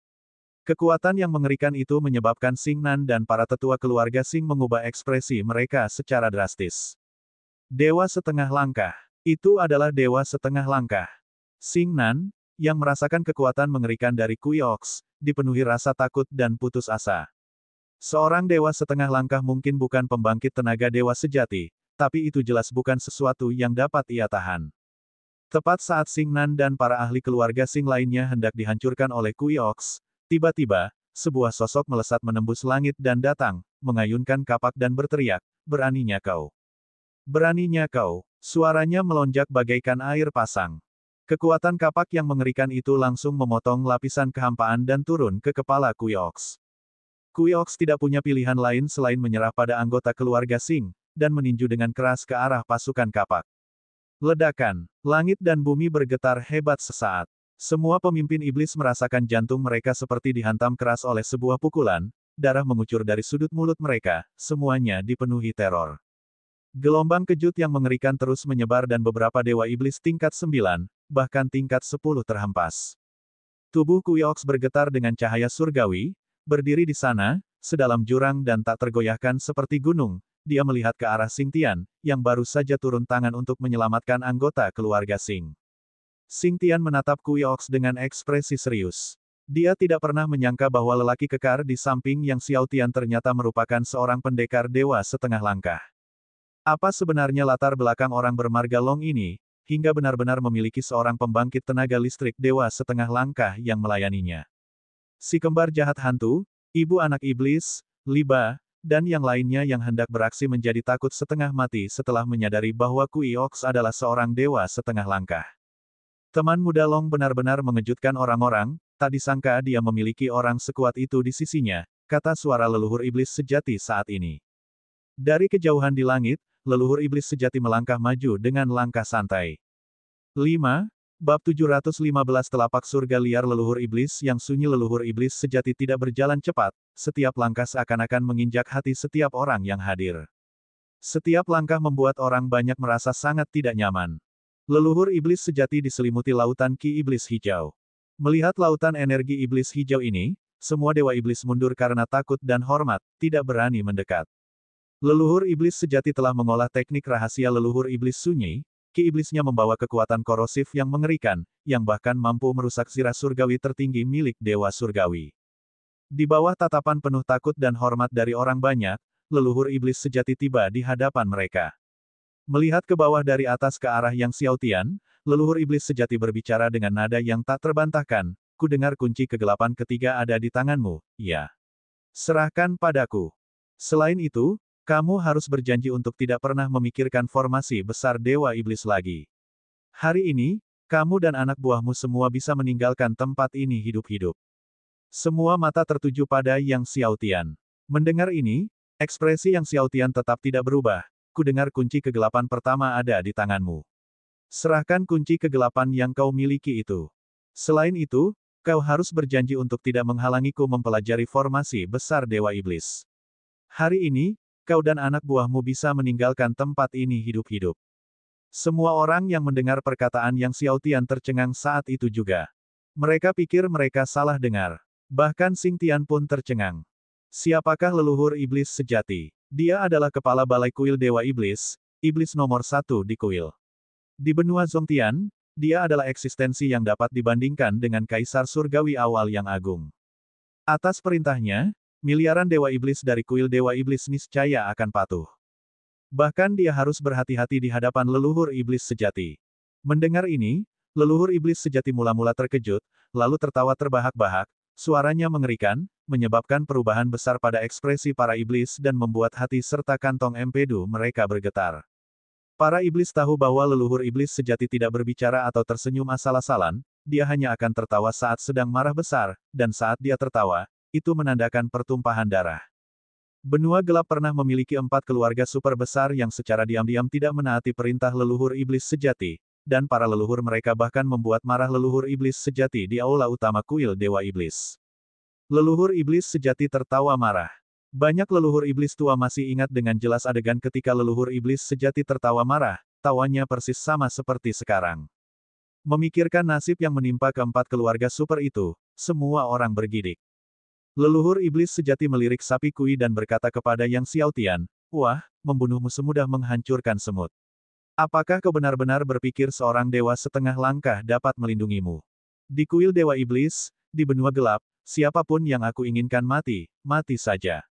Kekuatan yang mengerikan itu menyebabkan Xing Nan dan para tetua keluarga Xing mengubah ekspresi mereka secara drastis. Dewa setengah langkah. Itu adalah dewa setengah langkah. Xing Nan, yang merasakan kekuatan mengerikan dari Kuiox, dipenuhi rasa takut dan putus asa. Seorang dewa setengah langkah mungkin bukan pembangkit tenaga dewa sejati, tapi itu jelas bukan sesuatu yang dapat ia tahan. Tepat saat Xing Nan dan para ahli keluarga Xing lainnya hendak dihancurkan oleh Kuiox, tiba-tiba, sebuah sosok melesat menembus langit dan datang, mengayunkan kapak dan berteriak, "Beraninya kau Beraninya kau. Suaranya melonjak bagaikan air pasang. Kekuatan kapak yang mengerikan itu langsung memotong lapisan kehampaan dan turun ke kepala Kuiox. Kuiox tidak punya pilihan lain selain menyerah pada anggota keluarga Sing, dan meninju dengan keras ke arah pasukan kapak. Ledakan. Langit dan bumi bergetar hebat sesaat. Semua pemimpin iblis merasakan jantung mereka seperti dihantam keras oleh sebuah pukulan, darah mengucur dari sudut mulut mereka, semuanya dipenuhi teror. Gelombang kejut yang mengerikan terus menyebar dan beberapa dewa iblis tingkat 9, bahkan tingkat 10 terhempas. Tubuh Kuiox bergetar dengan cahaya surgawi, berdiri di sana, sedalam jurang dan tak tergoyahkan seperti gunung. Dia melihat ke arah Sing Tian, yang baru saja turun tangan untuk menyelamatkan anggota keluarga Sing. Sing Tian menatap Kuiox dengan ekspresi serius. Dia tidak pernah menyangka bahwa lelaki kekar di samping Yang Xiao Tian ternyata merupakan seorang pendekar dewa setengah langkah. Apa sebenarnya latar belakang orang bermarga Long ini, hingga benar-benar memiliki seorang pembangkit tenaga listrik dewa setengah langkah yang melayaninya? Si kembar jahat hantu, ibu anak iblis, Liba, dan yang lainnya yang hendak beraksi menjadi takut setengah mati setelah menyadari bahwa Kuiox adalah seorang dewa setengah langkah. Teman muda Long benar-benar mengejutkan orang-orang, tak disangka dia memiliki orang sekuat itu di sisinya, kata suara leluhur iblis sejati saat ini. Dari kejauhan di langit, leluhur iblis sejati melangkah maju dengan langkah santai. 5. Bab 715 Telapak surga liar leluhur iblis yang sunyi leluhur iblis sejati tidak berjalan cepat, setiap langkah seakan-akan menginjak hati setiap orang yang hadir. Setiap langkah membuat orang banyak merasa sangat tidak nyaman. Leluhur iblis sejati diselimuti lautan ki iblis hijau. Melihat lautan energi iblis hijau ini, semua dewa iblis mundur karena takut dan hormat, tidak berani mendekat. Leluhur iblis sejati telah mengolah teknik rahasia leluhur iblis sunyi. Ki iblisnya membawa kekuatan korosif yang mengerikan, yang bahkan mampu merusak zirah surgawi tertinggi milik dewa surgawi. Di bawah tatapan penuh takut dan hormat dari orang banyak, leluhur iblis sejati tiba di hadapan mereka. Melihat ke bawah dari atas ke arah Yang Xiao Tian, leluhur iblis sejati berbicara dengan nada yang tak terbantahkan, ku dengar kunci kegelapan ketiga ada di tanganmu, ya. Serahkan padaku. Selain itu, kamu harus berjanji untuk tidak pernah memikirkan formasi besar Dewa Iblis lagi. Hari ini, kamu dan anak buahmu semua bisa meninggalkan tempat ini hidup-hidup. Semua mata tertuju pada Yang Xiao Tian. Mendengar ini, ekspresi Yang Xiao Tian tetap tidak berubah. Ku dengar kunci kegelapan pertama ada di tanganmu. Serahkan kunci kegelapan yang kau miliki itu. Selain itu, kau harus berjanji untuk tidak menghalangiku mempelajari formasi besar Dewa Iblis. Hari ini, kau dan anak buahmu bisa meninggalkan tempat ini hidup-hidup. Semua orang yang mendengar perkataan Yang Xiao Tian tercengang saat itu juga. Mereka pikir mereka salah dengar. Bahkan Sing Tian pun tercengang. Siapakah leluhur iblis sejati? Dia adalah kepala balai kuil Dewa Iblis, iblis nomor 1 di kuil. Di benua Zongtian, dia adalah eksistensi yang dapat dibandingkan dengan Kaisar Surgawi awal yang agung. Atas perintahnya, miliaran Dewa Iblis dari kuil Dewa Iblis niscaya akan patuh. Bahkan dia harus berhati-hati di hadapan leluhur iblis sejati. Mendengar ini, leluhur iblis sejati mula-mula terkejut, lalu tertawa terbahak-bahak, suaranya mengerikan, menyebabkan perubahan besar pada ekspresi para iblis dan membuat hati serta kantong empedu mereka bergetar. Para iblis tahu bahwa leluhur iblis sejati tidak berbicara atau tersenyum asal-asalan, dia hanya akan tertawa saat sedang marah besar, dan saat dia tertawa, itu menandakan pertumpahan darah. Benua gelap pernah memiliki 4 keluarga super besar yang secara diam-diam tidak menaati perintah leluhur iblis sejati, dan para leluhur mereka bahkan membuat marah leluhur iblis sejati di aula utama kuil Dewa Iblis. Leluhur iblis sejati tertawa marah. Banyak leluhur iblis tua masih ingat dengan jelas adegan ketika leluhur iblis sejati tertawa marah, tawanya persis sama seperti sekarang. Memikirkan nasib yang menimpa keempat keluarga super itu, semua orang bergidik. Leluhur iblis sejati melirik sapi Kui dan berkata kepada Yang Xiao Tian, "Wah, membunuhmu semudah menghancurkan semut. Apakah kau benar-benar berpikir seorang dewa setengah langkah dapat melindungimu? Di kuil Dewa Iblis, di benua gelap, siapapun yang aku inginkan mati, mati saja.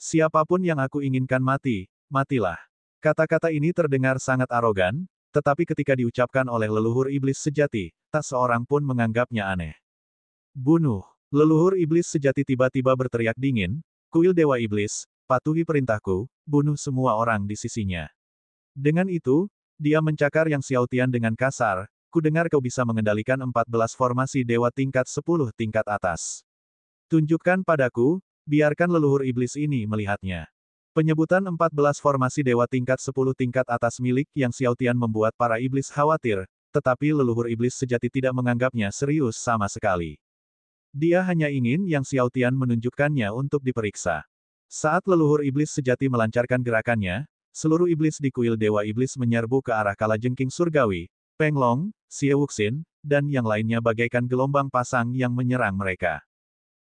Siapapun yang aku inginkan mati, matilah." Kata-kata ini terdengar sangat arogan, tetapi ketika diucapkan oleh leluhur iblis sejati, tak seorang pun menganggapnya aneh. "Bunuh!" Leluhur iblis sejati tiba-tiba berteriak dingin, "Kuil Dewa Iblis, patuhi perintahku, bunuh semua orang di sisinya." Dengan itu, dia mencakar Yang Xiaotian dengan kasar, kudengar kau bisa mengendalikan 14 formasi dewa tingkat 10 tingkat atas. Tunjukkan padaku, biarkan leluhur iblis ini melihatnya. Penyebutan 14 formasi dewa tingkat 10 tingkat atas milik Yang Xiaotian membuat para iblis khawatir, tetapi leluhur iblis sejati tidak menganggapnya serius sama sekali. Dia hanya ingin Yang Xiaotian menunjukkannya untuk diperiksa. Saat leluhur iblis sejati melancarkan gerakannya, seluruh iblis di kuil Dewa Iblis menyerbu ke arah kalajengking surgawi, Peng Long, Xie Wuxin, dan yang lainnya bagaikan gelombang pasang yang menyerang mereka.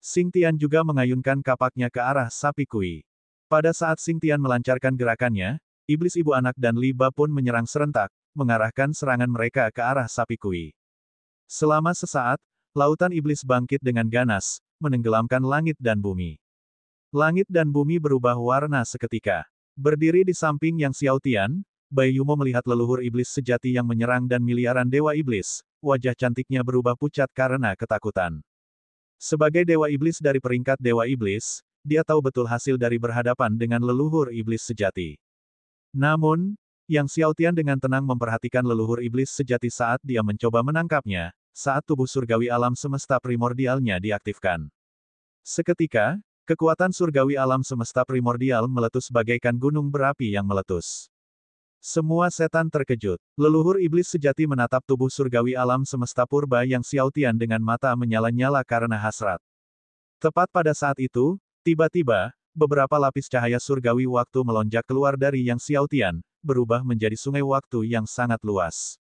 Xing Tian juga mengayunkan kapaknya ke arah sapi kui. Pada saat Xing Tian melancarkan gerakannya, iblis ibu anak dan Li Ba pun menyerang serentak, mengarahkan serangan mereka ke arah sapi kui. Selama sesaat, lautan iblis bangkit dengan ganas, menenggelamkan langit dan bumi. Langit dan bumi berubah warna seketika. Berdiri di samping Yang Xiaotian, Bai Yumo melihat leluhur iblis sejati yang menyerang dan miliaran dewa iblis, wajah cantiknya berubah pucat karena ketakutan. Sebagai dewa iblis dari peringkat dewa iblis, dia tahu betul hasil dari berhadapan dengan leluhur iblis sejati. Namun, Yang Xiaotian dengan tenang memperhatikan leluhur iblis sejati saat dia mencoba menangkapnya, saat tubuh surgawi alam semesta primordialnya diaktifkan. Seketika, kekuatan surgawi alam semesta primordial meletus bagaikan gunung berapi yang meletus. Semua setan terkejut. Leluhur iblis sejati menatap tubuh surgawi alam semesta purba Yang Xiaotian dengan mata menyala-nyala karena hasrat. Tepat pada saat itu, tiba-tiba, beberapa lapis cahaya surgawi waktu melonjak keluar dari Yang Xiaotian, berubah menjadi sungai waktu yang sangat luas.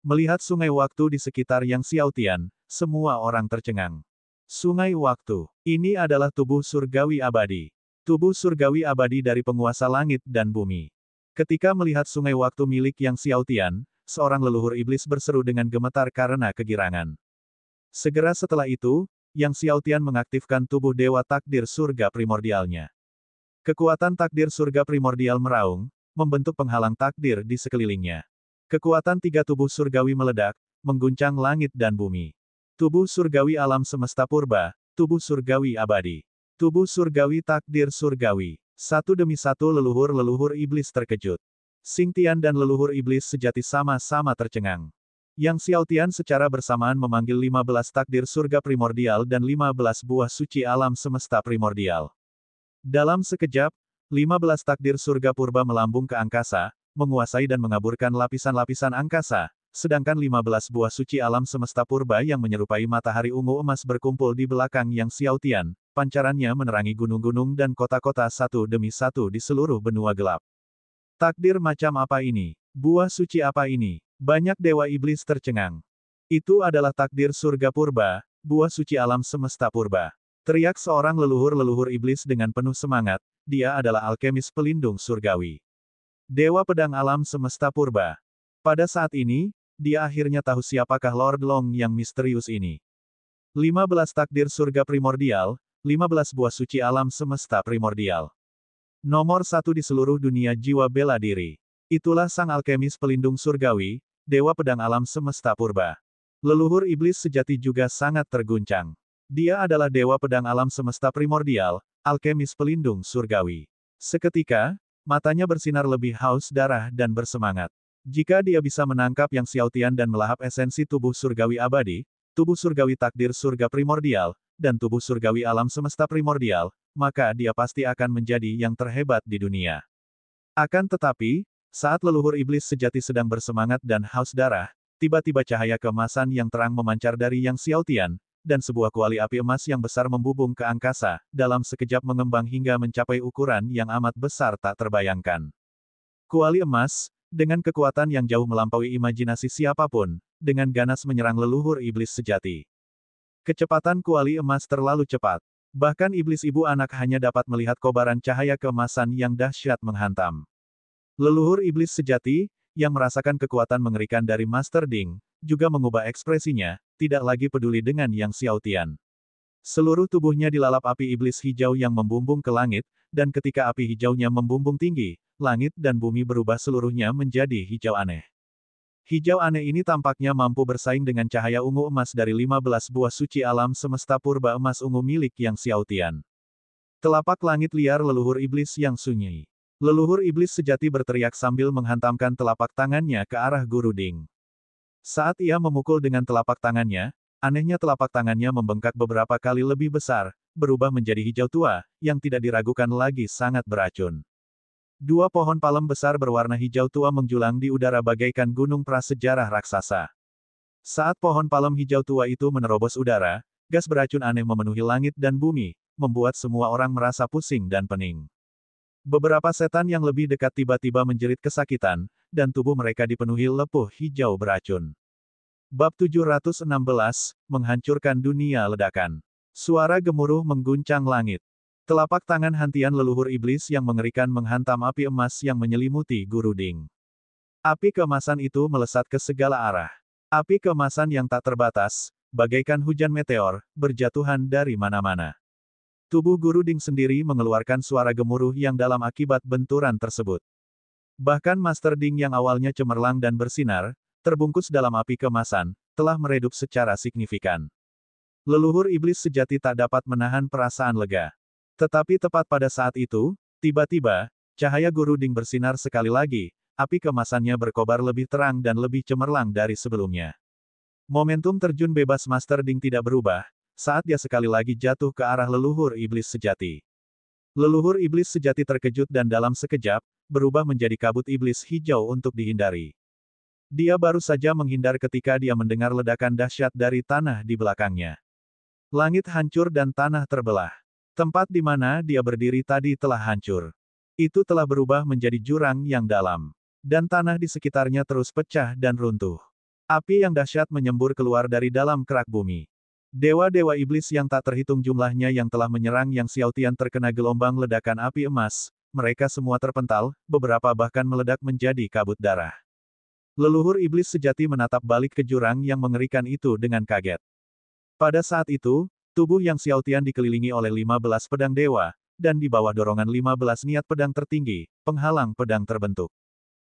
Melihat sungai waktu di sekitar Yang Xiaotian, semua orang tercengang. Sungai waktu. Ini adalah tubuh surgawi abadi. Tubuh surgawi abadi dari penguasa langit dan bumi. Ketika melihat sungai waktu milik Yang Xiaotian, seorang leluhur iblis berseru dengan gemetar karena kegirangan. Segera setelah itu, Yang Xiaotian mengaktifkan tubuh dewa takdir surga primordialnya. Kekuatan takdir surga primordial meraung, membentuk penghalang takdir di sekelilingnya. Kekuatan tiga tubuh surgawi meledak, mengguncang langit dan bumi. Tubuh surgawi alam semesta purba, tubuh surgawi abadi. Tubuh surgawi takdir surgawi. Satu demi satu leluhur-leluhur iblis terkejut. Xing Tian dan leluhur iblis sejati sama-sama tercengang. Yang Xiaotian secara bersamaan memanggil 15 takdir surga primordial dan 15 buah suci alam semesta primordial. Dalam sekejap, 15 takdir surga purba melambung ke angkasa, menguasai dan mengaburkan lapisan-lapisan angkasa, sedangkan 15 buah suci alam semesta purba yang menyerupai matahari ungu emas berkumpul di belakang Yang Xiaotian, pancarannya menerangi gunung-gunung dan kota-kota satu demi satu di seluruh benua gelap. Takdir macam apa ini? Buah suci apa ini? Banyak dewa iblis tercengang. Itu adalah takdir surga purba, buah suci alam semesta purba. Teriak seorang leluhur-leluhur iblis dengan penuh semangat, dia adalah alkemis pelindung surgawi. Dewa pedang alam semesta purba. Pada saat ini, dia akhirnya tahu siapakah Lord Long yang misterius ini. 15 takdir surga primordial, 15 buah suci alam semesta primordial. Nomor 1 di seluruh dunia jiwa bela diri. Itulah sang alkemis pelindung surgawi, dewa pedang alam semesta purba. Leluhur iblis sejati juga sangat terguncang. Dia adalah dewa pedang alam semesta primordial, alkemis pelindung surgawi. Seketika, matanya bersinar lebih haus darah dan bersemangat. Jika dia bisa menangkap Yang Xiaotian dan melahap esensi tubuh surgawi abadi, tubuh surgawi takdir surga primordial, dan tubuh surgawi alam semesta primordial, maka dia pasti akan menjadi yang terhebat di dunia. Akan tetapi, saat leluhur iblis sejati sedang bersemangat dan haus darah, tiba-tiba cahaya keemasan yang terang memancar dari Yang Xiaotian, dan sebuah kuali api emas yang besar membubung ke angkasa, dalam sekejap mengembang hingga mencapai ukuran yang amat besar tak terbayangkan. Kuali emas, dengan kekuatan yang jauh melampaui imajinasi siapapun, dengan ganas menyerang leluhur iblis sejati. Kecepatan kuali emas terlalu cepat. Bahkan iblis ibu anak hanya dapat melihat kobaran cahaya keemasan yang dahsyat menghantam. Leluhur iblis sejati, yang merasakan kekuatan mengerikan dari Master Ding, juga mengubah ekspresinya, tidak lagi peduli dengan Yang Xiaotian. Seluruh tubuhnya dilalap api iblis hijau yang membumbung ke langit, dan ketika api hijaunya membumbung tinggi, langit dan bumi berubah seluruhnya menjadi hijau aneh. Hijau aneh ini tampaknya mampu bersaing dengan cahaya ungu emas dari 15 buah suci alam semesta purba emas ungu milik Yang Xiaotian. Telapak langit liar leluhur iblis yang sunyi. Leluhur iblis sejati berteriak sambil menghantamkan telapak tangannya ke arah Guru Ding. Saat ia memukul dengan telapak tangannya, anehnya telapak tangannya membengkak beberapa kali lebih besar, berubah menjadi hijau tua, yang tidak diragukan lagi sangat beracun. Dua pohon palem besar berwarna hijau tua menjulang di udara bagaikan gunung prasejarah raksasa. Saat pohon palem hijau tua itu menerobos udara, gas beracun aneh memenuhi langit dan bumi, membuat semua orang merasa pusing dan pening. Beberapa setan yang lebih dekat tiba-tiba menjerit kesakitan, dan tubuh mereka dipenuhi lepuh hijau beracun. Bab 716, Menghancurkan Dunia Ledakan. Suara gemuruh mengguncang langit. Telapak tangan hantian leluhur iblis yang mengerikan menghantam api emas yang menyelimuti Guru Ding. Api keemasan itu melesat ke segala arah. Api keemasan yang tak terbatas, bagaikan hujan meteor, berjatuhan dari mana-mana. Tubuh Guru Ding sendiri mengeluarkan suara gemuruh yang dalam akibat benturan tersebut. Bahkan Master Ding yang awalnya cemerlang dan bersinar, terbungkus dalam api keemasan, telah meredup secara signifikan. Leluhur iblis sejati tak dapat menahan perasaan lega. Tetapi tepat pada saat itu, tiba-tiba, cahaya Guru Ding bersinar sekali lagi, api keemasannya berkobar lebih terang dan lebih cemerlang dari sebelumnya. Momentum terjun bebas Master Ding tidak berubah, saat dia sekali lagi jatuh ke arah leluhur iblis sejati. Leluhur iblis sejati terkejut dan dalam sekejap, berubah menjadi kabut iblis hijau untuk dihindari. Dia baru saja menghindar ketika dia mendengar ledakan dahsyat dari tanah di belakangnya. Langit hancur dan tanah terbelah. Tempat di mana dia berdiri tadi telah hancur. Itu telah berubah menjadi jurang yang dalam. Dan tanah di sekitarnya terus pecah dan runtuh. Api yang dahsyat menyembur keluar dari dalam kerak bumi. Dewa-dewa iblis yang tak terhitung jumlahnya yang telah menyerang Yang Xiaotian terkena gelombang ledakan api emas. Mereka semua terpental, beberapa bahkan meledak menjadi kabut darah. Leluhur iblis sejati menatap balik ke jurang yang mengerikan itu dengan kaget. Pada saat itu, tubuh Yang Xiaotian dikelilingi oleh 15 pedang dewa, dan di bawah dorongan 15 niat pedang tertinggi, penghalang pedang terbentuk.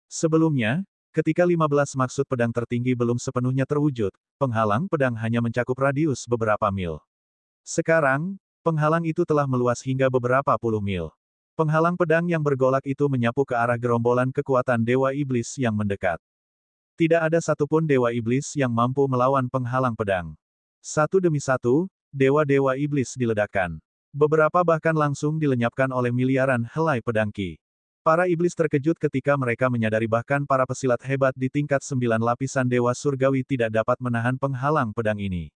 Sebelumnya, ketika 15 maksud pedang tertinggi belum sepenuhnya terwujud, penghalang pedang hanya mencakup radius beberapa mil. Sekarang, penghalang itu telah meluas hingga beberapa puluh mil. Penghalang pedang yang bergolak itu menyapu ke arah gerombolan kekuatan dewa iblis yang mendekat. Tidak ada satupun dewa iblis yang mampu melawan penghalang pedang. Satu demi satu, dewa-dewa iblis diledakkan. Beberapa bahkan langsung dilenyapkan oleh miliaran helai pedang ki. Para iblis terkejut ketika mereka menyadari bahkan para pesilat hebat di tingkat 9 lapisan dewa surgawi tidak dapat menahan penghalang pedang ini.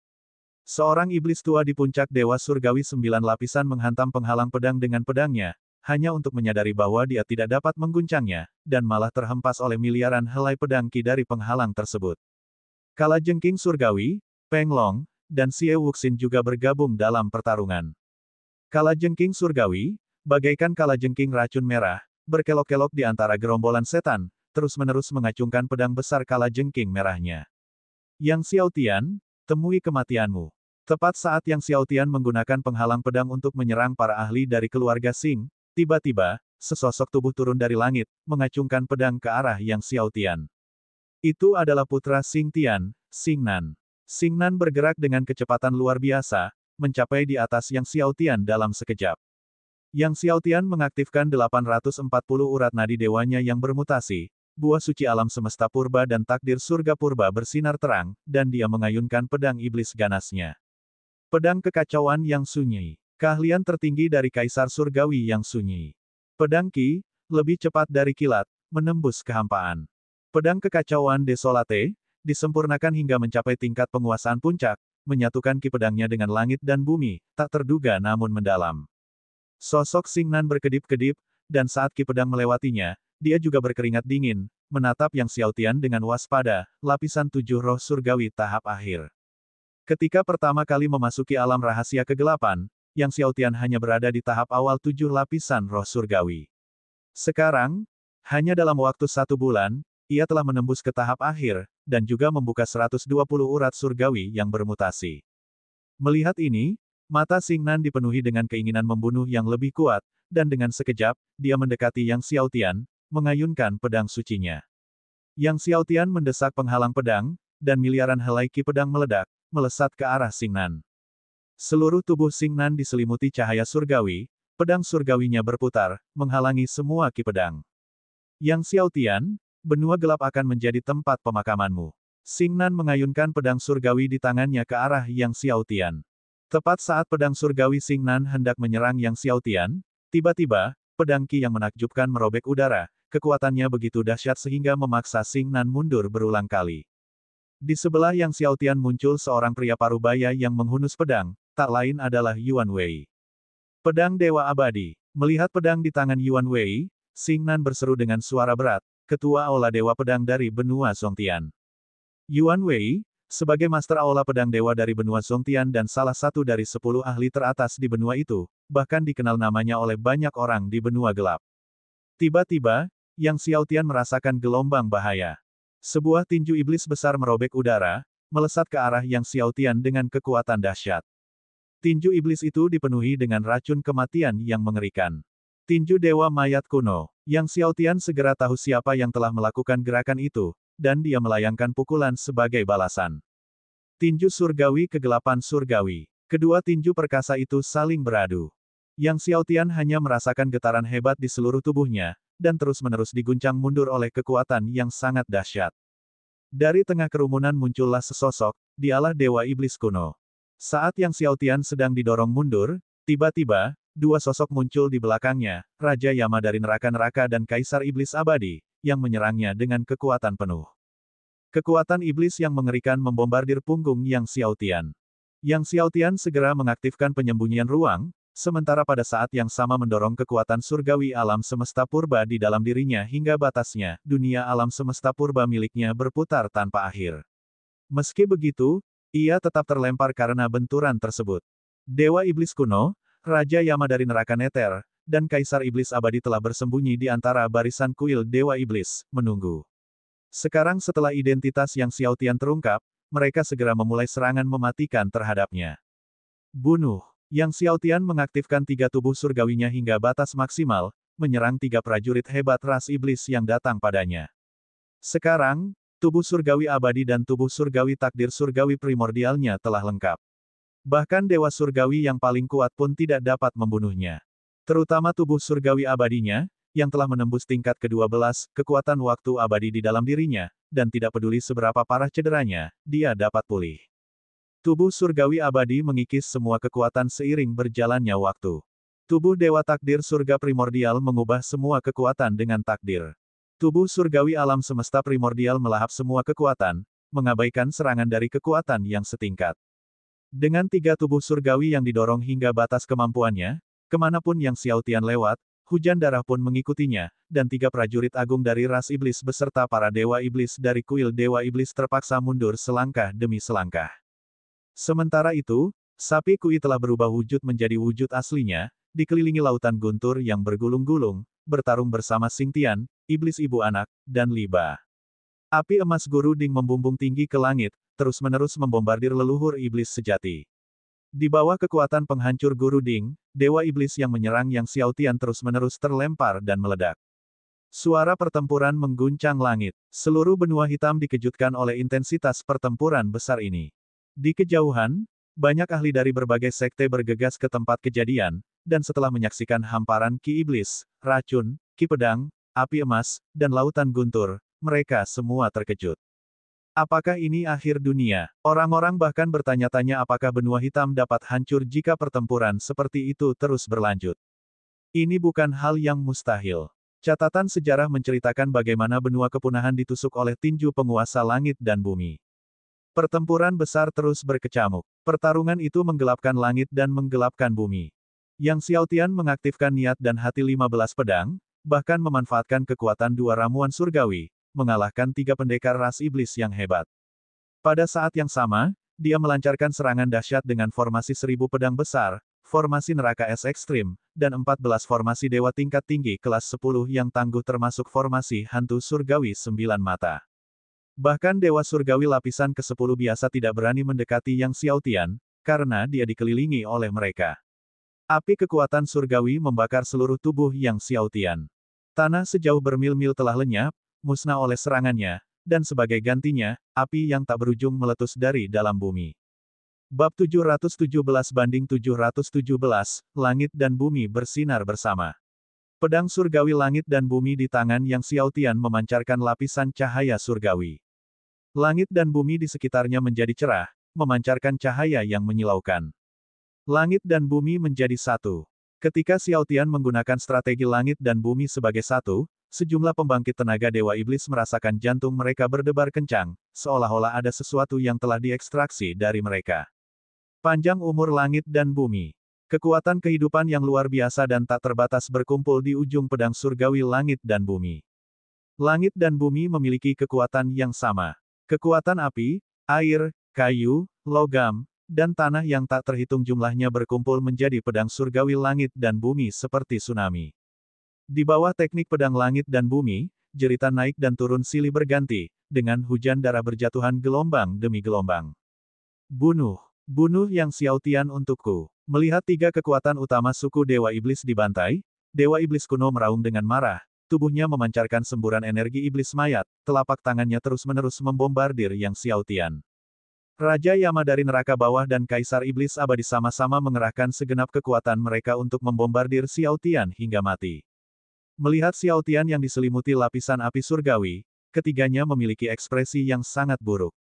Seorang iblis tua di puncak dewa surgawi 9 lapisan menghantam penghalang pedang dengan pedangnya, hanya untuk menyadari bahwa dia tidak dapat mengguncangnya, dan malah terhempas oleh miliaran helai pedang ki dari penghalang tersebut. Kalajengking surgawi, Peng Long, dan Xie Wuxin juga bergabung dalam pertarungan. Kalajengking surgawi, bagaikan kalajengking racun merah, berkelok-kelok di antara gerombolan setan, terus-menerus mengacungkan pedang besar kalajengking merahnya. Yang Xiaotian, temui kematianmu. Tepat saat Yang Xiaotian menggunakan penghalang pedang untuk menyerang para ahli dari keluarga Xing, tiba-tiba, sesosok tubuh turun dari langit, mengacungkan pedang ke arah Yang Xiaotian. Itu adalah putra Xing Tian, Xing Nan. Xing Nan bergerak dengan kecepatan luar biasa, mencapai di atas Yang Xiaotian dalam sekejap. Yang Xiaotian mengaktifkan 840 urat nadi dewanya yang bermutasi, buah suci alam semesta purba dan takdir surga purba bersinar terang, dan dia mengayunkan pedang iblis ganasnya. Pedang kekacauan yang sunyi. Keahlian tertinggi dari Kaisar Surgawi yang sunyi. Pedang Ki, lebih cepat dari kilat, menembus kehampaan. Pedang kekacauan Desolate, disempurnakan hingga mencapai tingkat penguasaan puncak, menyatukan ki pedangnya dengan langit dan bumi, tak terduga namun mendalam. Sosok Xing Nan berkedip-kedip, dan saat ki pedang melewatinya, dia juga berkeringat dingin, menatap Yang Xiaotian dengan waspada, lapisan 7 roh surgawi tahap akhir. Ketika pertama kali memasuki alam rahasia kegelapan, Yang Xiaotian hanya berada di tahap awal 7 lapisan roh surgawi. Sekarang, hanya dalam waktu 1 bulan, ia telah menembus ke tahap akhir, dan juga membuka 120 urat surgawi yang bermutasi. Melihat ini, mata Xing Nan dipenuhi dengan keinginan membunuh yang lebih kuat, dan dengan sekejap, dia mendekati Yang Xiaotian, mengayunkan pedang sucinya. Yang Xiaotian mendesak penghalang pedang, dan miliaran helai ki pedang meledak, melesat ke arah Xing Nan. Seluruh tubuh Xing Nan diselimuti cahaya surgawi, pedang surgawinya berputar, menghalangi semua ki pedang. Yang Xiao Tian, benua gelap akan menjadi tempat pemakamanmu. Xingnan mengayunkan pedang surgawi di tangannya ke arah Yang Xiao Tian. Tepat saat pedang surgawi Xingnan hendak menyerang Yang Xiao Tian, tiba-tiba, pedang ki yang menakjubkan merobek udara, kekuatannya begitu dahsyat sehingga memaksa Xingnan mundur berulang kali. Di sebelah Yang Xiao Tian muncul seorang pria parubaya yang menghunus pedang, tak lain adalah Yuan Wei. Pedang Dewa Abadi. Melihat pedang di tangan Yuan Wei, Xingnan berseru dengan suara berat, Ketua Aula Dewa Pedang dari benua Zongtian. Yuan Wei, sebagai Master Aula Pedang Dewa dari benua Zongtian dan salah satu dari 10 ahli teratas di benua itu, bahkan dikenal namanya oleh banyak orang di benua gelap. Tiba-tiba, Yang Xiao Tian merasakan gelombang bahaya. Sebuah tinju iblis besar merobek udara, melesat ke arah Yang Xiao Tian dengan kekuatan dahsyat. Tinju iblis itu dipenuhi dengan racun kematian yang mengerikan. Tinju Dewa Mayat Kuno. Yang Xiao Tian segera tahu siapa yang telah melakukan gerakan itu, dan dia melayangkan pukulan sebagai balasan. Tinju surgawi kegelapan surgawi. Kedua tinju perkasa itu saling beradu. Yang Xiao Tian hanya merasakan getaran hebat di seluruh tubuhnya, dan terus-menerus diguncang mundur oleh kekuatan yang sangat dahsyat. Dari tengah kerumunan muncullah sesosok, dialah Dewa Iblis Kuno. Saat Yang Xiao Tian sedang didorong mundur, tiba-tiba, dua sosok muncul di belakangnya, Raja Yama dari neraka-neraka dan Kaisar Iblis Abadi, yang menyerangnya dengan kekuatan penuh. Kekuatan iblis yang mengerikan membombardir punggung Yang Xiao Tian. Yang Xiao Tian segera mengaktifkan penyembunyian ruang, sementara pada saat yang sama mendorong kekuatan surgawi alam semesta purba di dalam dirinya hingga batasnya, dunia alam semesta purba miliknya berputar tanpa akhir. Meski begitu, ia tetap terlempar karena benturan tersebut. Dewa Iblis Kuno, Raja Yama dari neraka Neter, dan Kaisar Iblis Abadi telah bersembunyi di antara barisan kuil Dewa Iblis, menunggu. Sekarang setelah identitas Yang Xiao Tian terungkap, mereka segera memulai serangan mematikan terhadapnya. Bunuh. Yang Xiao Tian mengaktifkan 3 tubuh surgawinya hingga batas maksimal, menyerang 3 prajurit hebat ras iblis yang datang padanya. Sekarang, tubuh surgawi abadi dan tubuh surgawi takdir surgawi primordialnya telah lengkap. Bahkan Dewa Surgawi yang paling kuat pun tidak dapat membunuhnya. Terutama tubuh surgawi abadinya, yang telah menembus tingkat ke-12, kekuatan waktu abadi di dalam dirinya, dan tidak peduli seberapa parah cederanya, dia dapat pulih. Tubuh surgawi abadi mengikis semua kekuatan seiring berjalannya waktu. Tubuh Dewa Takdir Surga Primordial mengubah semua kekuatan dengan takdir. Tubuh surgawi alam semesta primordial melahap semua kekuatan, mengabaikan serangan dari kekuatan yang setingkat. Dengan 3 tubuh surgawi yang didorong hingga batas kemampuannya, kemanapun Yang Xiao Tian lewat, hujan darah pun mengikutinya, dan 3 prajurit agung dari ras iblis beserta para dewa iblis dari kuil Dewa Iblis terpaksa mundur selangkah demi selangkah. Sementara itu, sapi Kui telah berubah wujud menjadi wujud aslinya, dikelilingi lautan guntur yang bergulung-gulung, bertarung bersama Xingtian, iblis ibu anak, dan Liba. Api emas Guru Ding membumbung tinggi ke langit, terus-menerus membombardir leluhur iblis sejati. Di bawah kekuatan penghancur Guru Ding, Dewa Iblis yang menyerang Yang Xiao Tian terus-menerus terlempar dan meledak. Suara pertempuran mengguncang langit. Seluruh benua hitam dikejutkan oleh intensitas pertempuran besar ini. Di kejauhan, banyak ahli dari berbagai sekte bergegas ke tempat kejadian, dan setelah menyaksikan hamparan ki iblis, racun, ki pedang, api emas, dan lautan guntur, mereka semua terkejut. Apakah ini akhir dunia? Orang-orang bahkan bertanya-tanya apakah benua hitam dapat hancur jika pertempuran seperti itu terus berlanjut. Ini bukan hal yang mustahil. Catatan sejarah menceritakan bagaimana benua kepunahan ditusuk oleh tinju penguasa langit dan bumi. Pertempuran besar terus berkecamuk. Pertarungan itu menggelapkan langit dan menggelapkan bumi. Yang Xiao Tian mengaktifkan niat dan hati 15 pedang, bahkan memanfaatkan kekuatan 2 ramuan surgawi, mengalahkan 3 pendekar ras iblis yang hebat. Pada saat yang sama, dia melancarkan serangan dahsyat dengan formasi 1000 pedang besar, formasi neraka es ekstrim, dan 14 formasi dewa tingkat tinggi kelas 10 yang tangguh termasuk formasi hantu surgawi 9 mata. Bahkan dewa surgawi lapisan ke-10 biasa tidak berani mendekati Yang Xiao Tian, karena dia dikelilingi oleh mereka. Api kekuatan surgawi membakar seluruh tubuh Yang Xiao Tian. Tanah sejauh bermil-mil telah lenyap, musnah oleh serangannya, dan sebagai gantinya, api yang tak berujung meletus dari dalam bumi. Bab 717-717, Langit dan Bumi bersinar bersama. Pedang surgawi langit dan bumi di tangan Yang Xiaotian memancarkan lapisan cahaya surgawi. Langit dan bumi di sekitarnya menjadi cerah, memancarkan cahaya yang menyilaukan. Langit dan bumi menjadi satu. Ketika Xiaotian menggunakan strategi langit dan bumi sebagai satu, sejumlah pembangkit tenaga Dewa Iblis merasakan jantung mereka berdebar kencang, seolah-olah ada sesuatu yang telah diekstraksi dari mereka. Panjang umur langit dan bumi. Kekuatan kehidupan yang luar biasa dan tak terbatas berkumpul di ujung pedang surgawi langit dan bumi. Langit dan bumi memiliki kekuatan yang sama. Kekuatan api, air, kayu, logam, dan tanah yang tak terhitung jumlahnya berkumpul menjadi pedang surgawi langit dan bumi seperti tsunami. Di bawah teknik pedang langit dan bumi, jeritan naik dan turun silih berganti, dengan hujan darah berjatuhan gelombang demi gelombang. Bunuh. Bunuh Yang Xiaotian untukku. Melihat tiga kekuatan utama suku Dewa Iblis dibantai, Dewa Iblis kuno meraung dengan marah, tubuhnya memancarkan semburan energi iblis mayat, telapak tangannya terus-menerus membombardir Yang Xiaotian. Raja Yama dari neraka bawah dan Kaisar Iblis abadi sama-sama mengerahkan segenap kekuatan mereka untuk membombardir Xiaotian hingga mati. Melihat Xiaotian yang diselimuti lapisan api surgawi, ketiganya memiliki ekspresi yang sangat buruk.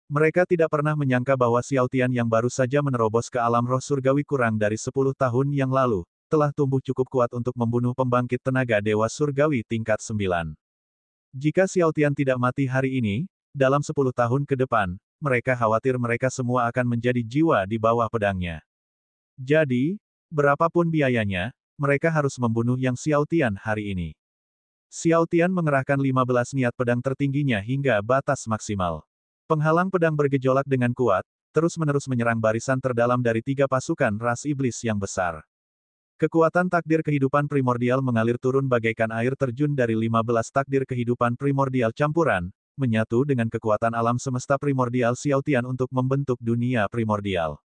Mereka tidak pernah menyangka bahwa Xiaotian yang baru saja menerobos ke alam roh surgawi kurang dari 10 tahun yang lalu, telah tumbuh cukup kuat untuk membunuh pembangkit tenaga dewa surgawi tingkat 9. Jika Xiaotian tidak mati hari ini, dalam 10 tahun ke depan, mereka khawatir mereka semua akan menjadi jiwa di bawah pedangnya. Jadi, berapapun biayanya, mereka harus membunuh Yang Xiaotian hari ini. Xiaotian mengerahkan 15 niat pedang tertingginya hingga batas maksimal. Penghalang pedang bergejolak dengan kuat, terus-menerus menyerang barisan terdalam dari tiga pasukan ras iblis yang besar. Kekuatan takdir kehidupan primordial mengalir turun bagaikan air terjun dari 15 takdir kehidupan primordial campuran, menyatu dengan kekuatan alam semesta primordial Xiaotian untuk membentuk dunia primordial.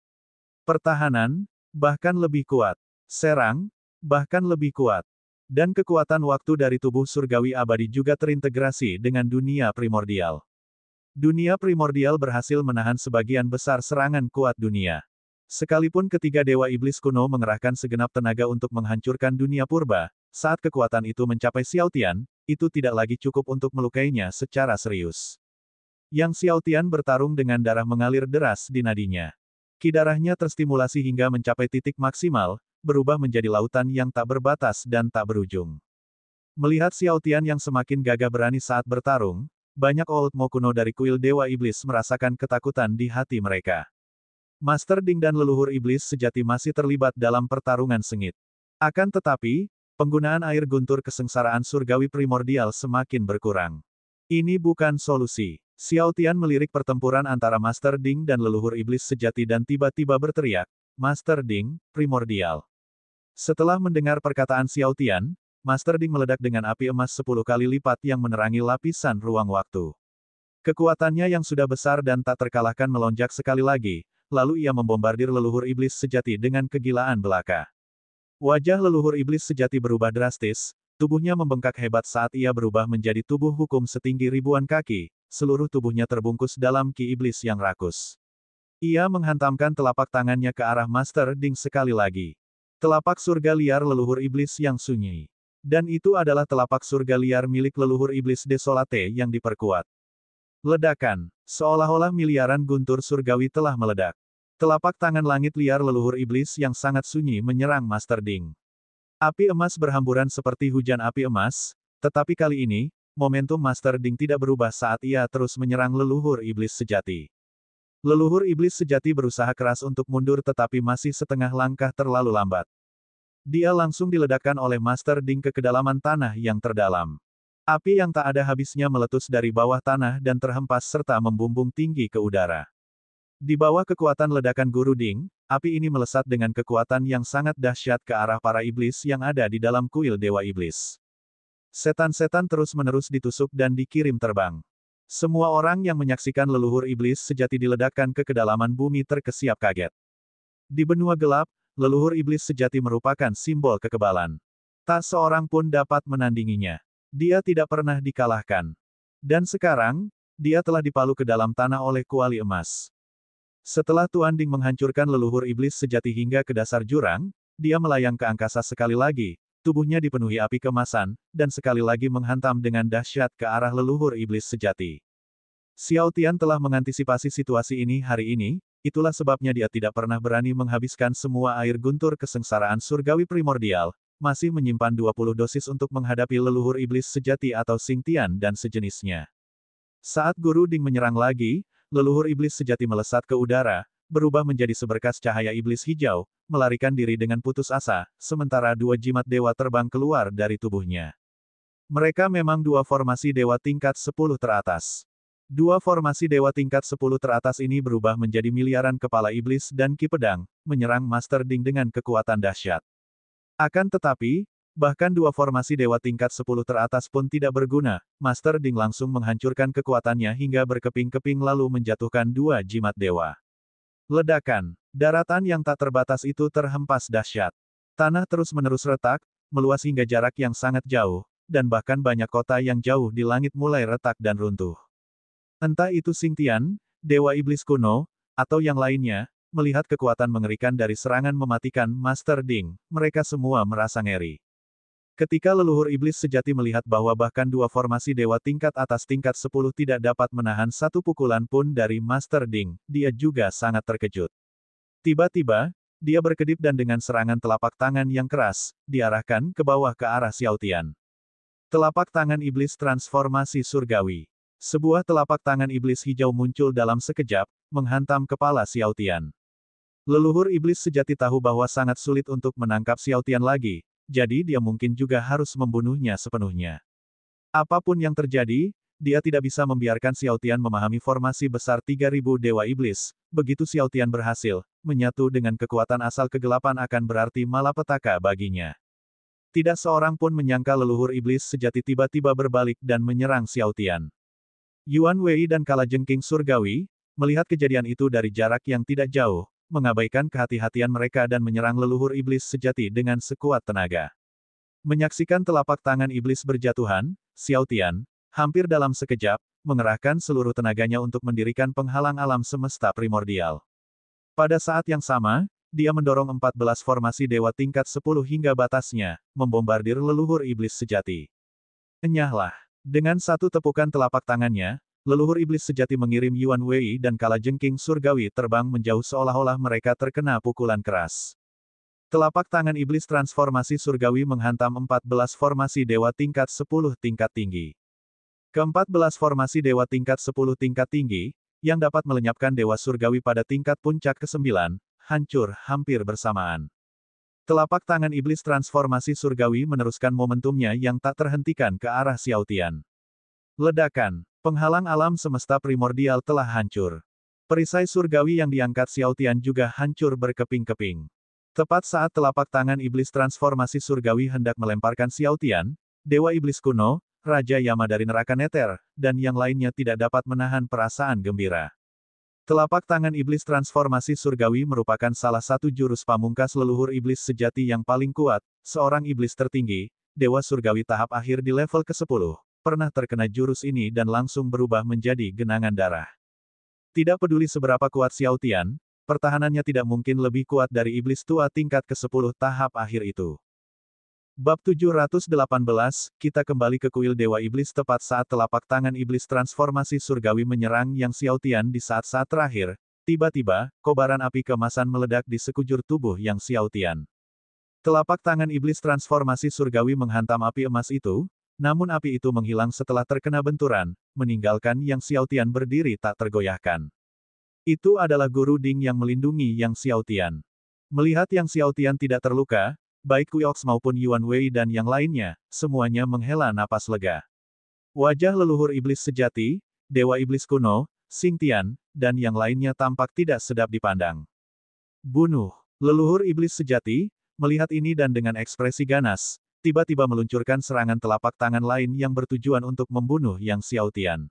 Pertahanan, bahkan lebih kuat. Serang, bahkan lebih kuat. Dan kekuatan waktu dari tubuh surgawi abadi juga terintegrasi dengan dunia primordial. Dunia primordial berhasil menahan sebagian besar serangan kuat dunia. Sekalipun ketiga dewa iblis kuno mengerahkan segenap tenaga untuk menghancurkan dunia purba, saat kekuatan itu mencapai Xiaotian, itu tidak lagi cukup untuk melukainya secara serius. Yang Xiaotian bertarung dengan darah mengalir deras di nadinya. Ki darahnya terstimulasi hingga mencapai titik maksimal, berubah menjadi lautan yang tak berbatas dan tak berujung. Melihat Xiaotian yang semakin gagah berani saat bertarung, banyak Old Mo kuno dari kuil Dewa Iblis merasakan ketakutan di hati mereka. Master Ding dan leluhur iblis sejati masih terlibat dalam pertarungan sengit. Akan tetapi, penggunaan air guntur kesengsaraan surgawi primordial semakin berkurang. Ini bukan solusi. Xiaotian melirik pertempuran antara Master Ding dan leluhur iblis sejati dan tiba-tiba berteriak, "Master Ding, primordial." Setelah mendengar perkataan Xiaotian, Master Ding meledak dengan api emas 10 kali lipat yang menerangi lapisan ruang waktu. Kekuatannya yang sudah besar dan tak terkalahkan melonjak sekali lagi, lalu ia membombardir leluhur iblis sejati dengan kegilaan belaka. Wajah leluhur iblis sejati berubah drastis, tubuhnya membengkak hebat saat ia berubah menjadi tubuh hukum setinggi ribuan kaki, seluruh tubuhnya terbungkus dalam ki iblis yang rakus. Ia menghantamkan telapak tangannya ke arah Master Ding sekali lagi. Telapak surga liar leluhur iblis yang sunyi. Dan itu adalah telapak surga liar milik leluhur iblis desolate yang diperkuat. Ledakan. Seolah-olah miliaran guntur surgawi telah meledak. Telapak tangan langit liar leluhur iblis yang sangat sunyi menyerang Master Ding. Api emas berhamburan seperti hujan api emas, tetapi kali ini, momentum Master Ding tidak berubah saat ia terus menyerang leluhur iblis sejati. Leluhur iblis sejati berusaha keras untuk mundur tetapi masih setengah langkah terlalu lambat. Dia langsung diledakkan oleh Master Ding ke kedalaman tanah yang terdalam. Api yang tak ada habisnya meletus dari bawah tanah dan terhempas serta membumbung tinggi ke udara. Di bawah kekuatan ledakan Guru Ding, api ini melesat dengan kekuatan yang sangat dahsyat ke arah para iblis yang ada di dalam kuil Dewa Iblis. Setan-setan terus-menerus ditusuk dan dikirim terbang. Semua orang yang menyaksikan leluhur iblis sejati diledakkan ke kedalaman bumi terkesiap kaget. Di benua gelap, leluhur iblis sejati merupakan simbol kekebalan. Tak seorang pun dapat menandinginya. Dia tidak pernah dikalahkan. Dan sekarang, dia telah dipalu ke dalam tanah oleh kuali emas. Setelah Tuan Ding menghancurkan leluhur iblis sejati hingga ke dasar jurang, dia melayang ke angkasa sekali lagi, tubuhnya dipenuhi api kemasan, dan sekali lagi menghantam dengan dahsyat ke arah leluhur iblis sejati. Xiao Tian telah mengantisipasi situasi ini hari ini, itulah sebabnya dia tidak pernah berani menghabiskan semua air guntur kesengsaraan surgawi primordial, masih menyimpan 20 dosis untuk menghadapi leluhur iblis sejati atau Xing Tian dan sejenisnya. Saat Guru Ding menyerang lagi, leluhur iblis sejati melesat ke udara, berubah menjadi seberkas cahaya iblis hijau, melarikan diri dengan putus asa, sementara dua jimat dewa terbang keluar dari tubuhnya. Mereka memang dua formasi dewa tingkat 10 teratas. Dua formasi dewa tingkat 10 teratas ini berubah menjadi miliaran kepala iblis dan ki pedang, menyerang Master Ding dengan kekuatan dahsyat. Akan tetapi, bahkan dua formasi dewa tingkat 10 teratas pun tidak berguna, Master Ding langsung menghancurkan kekuatannya hingga berkeping-keping lalu menjatuhkan dua jimat dewa. Ledakan, daratan yang tak terbatas itu terhempas dahsyat. Tanah terus-menerus retak, meluas hingga jarak yang sangat jauh, dan bahkan banyak kota yang jauh di langit mulai retak dan runtuh. Entah itu Xing Tian, Dewa Iblis Kuno, atau yang lainnya, melihat kekuatan mengerikan dari serangan mematikan Master Ding, mereka semua merasa ngeri. Ketika leluhur iblis sejati melihat bahwa bahkan dua formasi dewa tingkat atas tingkat 10 tidak dapat menahan satu pukulan pun dari Master Ding, dia juga sangat terkejut. Tiba-tiba, dia berkedip dan dengan serangan telapak tangan yang keras, diarahkan ke bawah ke arah Xiao Tian. Telapak tangan iblis transformasi surgawi. Sebuah telapak tangan iblis hijau muncul dalam sekejap, menghantam kepala Xiao Tian. Leluhur iblis sejati tahu bahwa sangat sulit untuk menangkap Xiao Tian lagi, jadi dia mungkin juga harus membunuhnya sepenuhnya. Apapun yang terjadi, dia tidak bisa membiarkan Xiao Tian memahami formasi besar 3000 Dewa Iblis, begitu Xiao Tian berhasil, menyatu dengan kekuatan asal kegelapan akan berarti malapetaka baginya. Tidak seorang pun menyangka leluhur iblis sejati tiba-tiba berbalik dan menyerang Xiao Tian. Yuan Wei dan kalajengking surgawi, melihat kejadian itu dari jarak yang tidak jauh, mengabaikan kehati-hatian mereka dan menyerang leluhur iblis sejati dengan sekuat tenaga. Menyaksikan telapak tangan iblis berjatuhan, Xiao Tian, hampir dalam sekejap, mengerahkan seluruh tenaganya untuk mendirikan penghalang alam semesta primordial. Pada saat yang sama, dia mendorong 14 formasi dewa tingkat 10 hingga batasnya, membombardir leluhur iblis sejati. Enyahlah. Dengan satu tepukan telapak tangannya, leluhur iblis sejati mengirim Yuan Wei dan kalajengking surgawi terbang menjauh seolah-olah mereka terkena pukulan keras. Telapak tangan iblis transformasi surgawi menghantam 14 formasi dewa tingkat 10 tingkat tinggi. Ke-14 formasi dewa tingkat 10 tingkat tinggi, yang dapat melenyapkan dewa surgawi pada tingkat puncak ke-9, hancur hampir bersamaan. Telapak tangan iblis transformasi surgawi meneruskan momentumnya yang tak terhentikan ke arah Xiao Tian. Ledakan, penghalang alam semesta primordial telah hancur. Perisai surgawi yang diangkat Xiao Tian juga hancur berkeping-keping. Tepat saat telapak tangan iblis transformasi surgawi hendak melemparkan Xiao Tian, Dewa Iblis Kuno, Raja Yama dari neraka Neter, dan yang lainnya tidak dapat menahan perasaan gembira. Telapak tangan iblis transformasi surgawi merupakan salah satu jurus pamungkas leluhur iblis sejati yang paling kuat, seorang iblis tertinggi, Dewa Surgawi tahap akhir di level ke-10, pernah terkena jurus ini dan langsung berubah menjadi genangan darah. Tidak peduli seberapa kuat Xiao Tian, pertahanannya tidak mungkin lebih kuat dari iblis tua tingkat ke-10 tahap akhir itu. Bab 718, kita kembali ke kuil Dewa Iblis tepat saat telapak tangan iblis transformasi surgawi menyerang Yang Xiao Tian di saat-saat terakhir, tiba-tiba, kobaran api kemasan meledak di sekujur tubuh Yang Xiao Tian. Telapak tangan iblis transformasi surgawi menghantam api emas itu, namun api itu menghilang setelah terkena benturan, meninggalkan Yang Xiao Tian berdiri tak tergoyahkan. Itu adalah Guru Ding yang melindungi Yang Xiao Tian. Melihat Yang Xiao Tian tidak terluka, baik Kuiox maupun Yuan Wei dan yang lainnya, semuanya menghela napas lega. Wajah leluhur iblis sejati, Dewa Iblis Kuno, Xing Tian, dan yang lainnya tampak tidak sedap dipandang. Bunuh. Leluhur iblis sejati, melihat ini dan dengan ekspresi ganas, tiba-tiba meluncurkan serangan telapak tangan lain yang bertujuan untuk membunuh Yang Xiao Tian.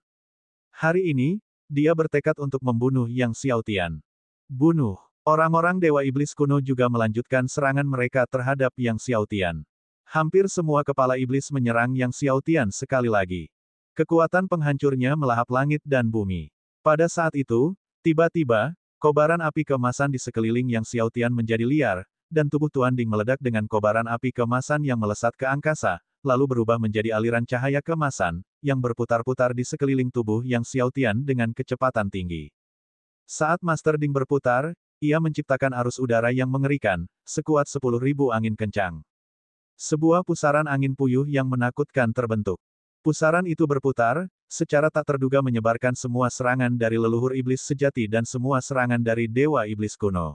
Hari ini, dia bertekad untuk membunuh Yang Xiao Tian. Bunuh. Orang-orang Dewa Iblis Kuno juga melanjutkan serangan mereka terhadap Yang Xiao Tian. Hampir semua kepala iblis menyerang Yang Xiao Tian sekali lagi. Kekuatan penghancurnya melahap langit dan bumi. Pada saat itu, tiba-tiba, Kobaran api keemasan di sekeliling Yang Xiaotian menjadi liar, dan tubuh Tuan Ding meledak dengan kobaran api keemasan yang melesat ke angkasa, lalu berubah menjadi aliran cahaya keemasan, yang berputar-putar di sekeliling tubuh Yang Xiaotian dengan kecepatan tinggi. Saat Master Ding berputar, ia menciptakan arus udara yang mengerikan, sekuat 10.000 angin kencang. Sebuah pusaran angin puyuh yang menakutkan terbentuk. Pusaran itu berputar, secara tak terduga menyebarkan semua serangan dari leluhur iblis sejati dan semua serangan dari Dewa Iblis kuno.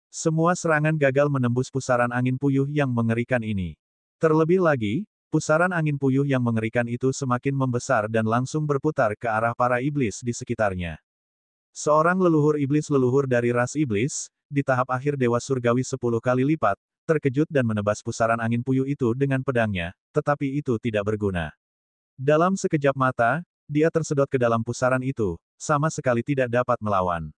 Semua serangan gagal menembus pusaran angin puyuh yang mengerikan ini. Terlebih lagi, pusaran angin puyuh yang mengerikan itu semakin membesar dan langsung berputar ke arah para iblis di sekitarnya. Seorang leluhur dari ras iblis, di tahap akhir Dewa Surgawi 10 kali lipat, terkejut dan menebas pusaran angin puyuh itu dengan pedangnya, tetapi itu tidak berguna. Dalam sekejap mata, dia tersedot ke dalam pusaran itu, sama sekali tidak dapat melawan.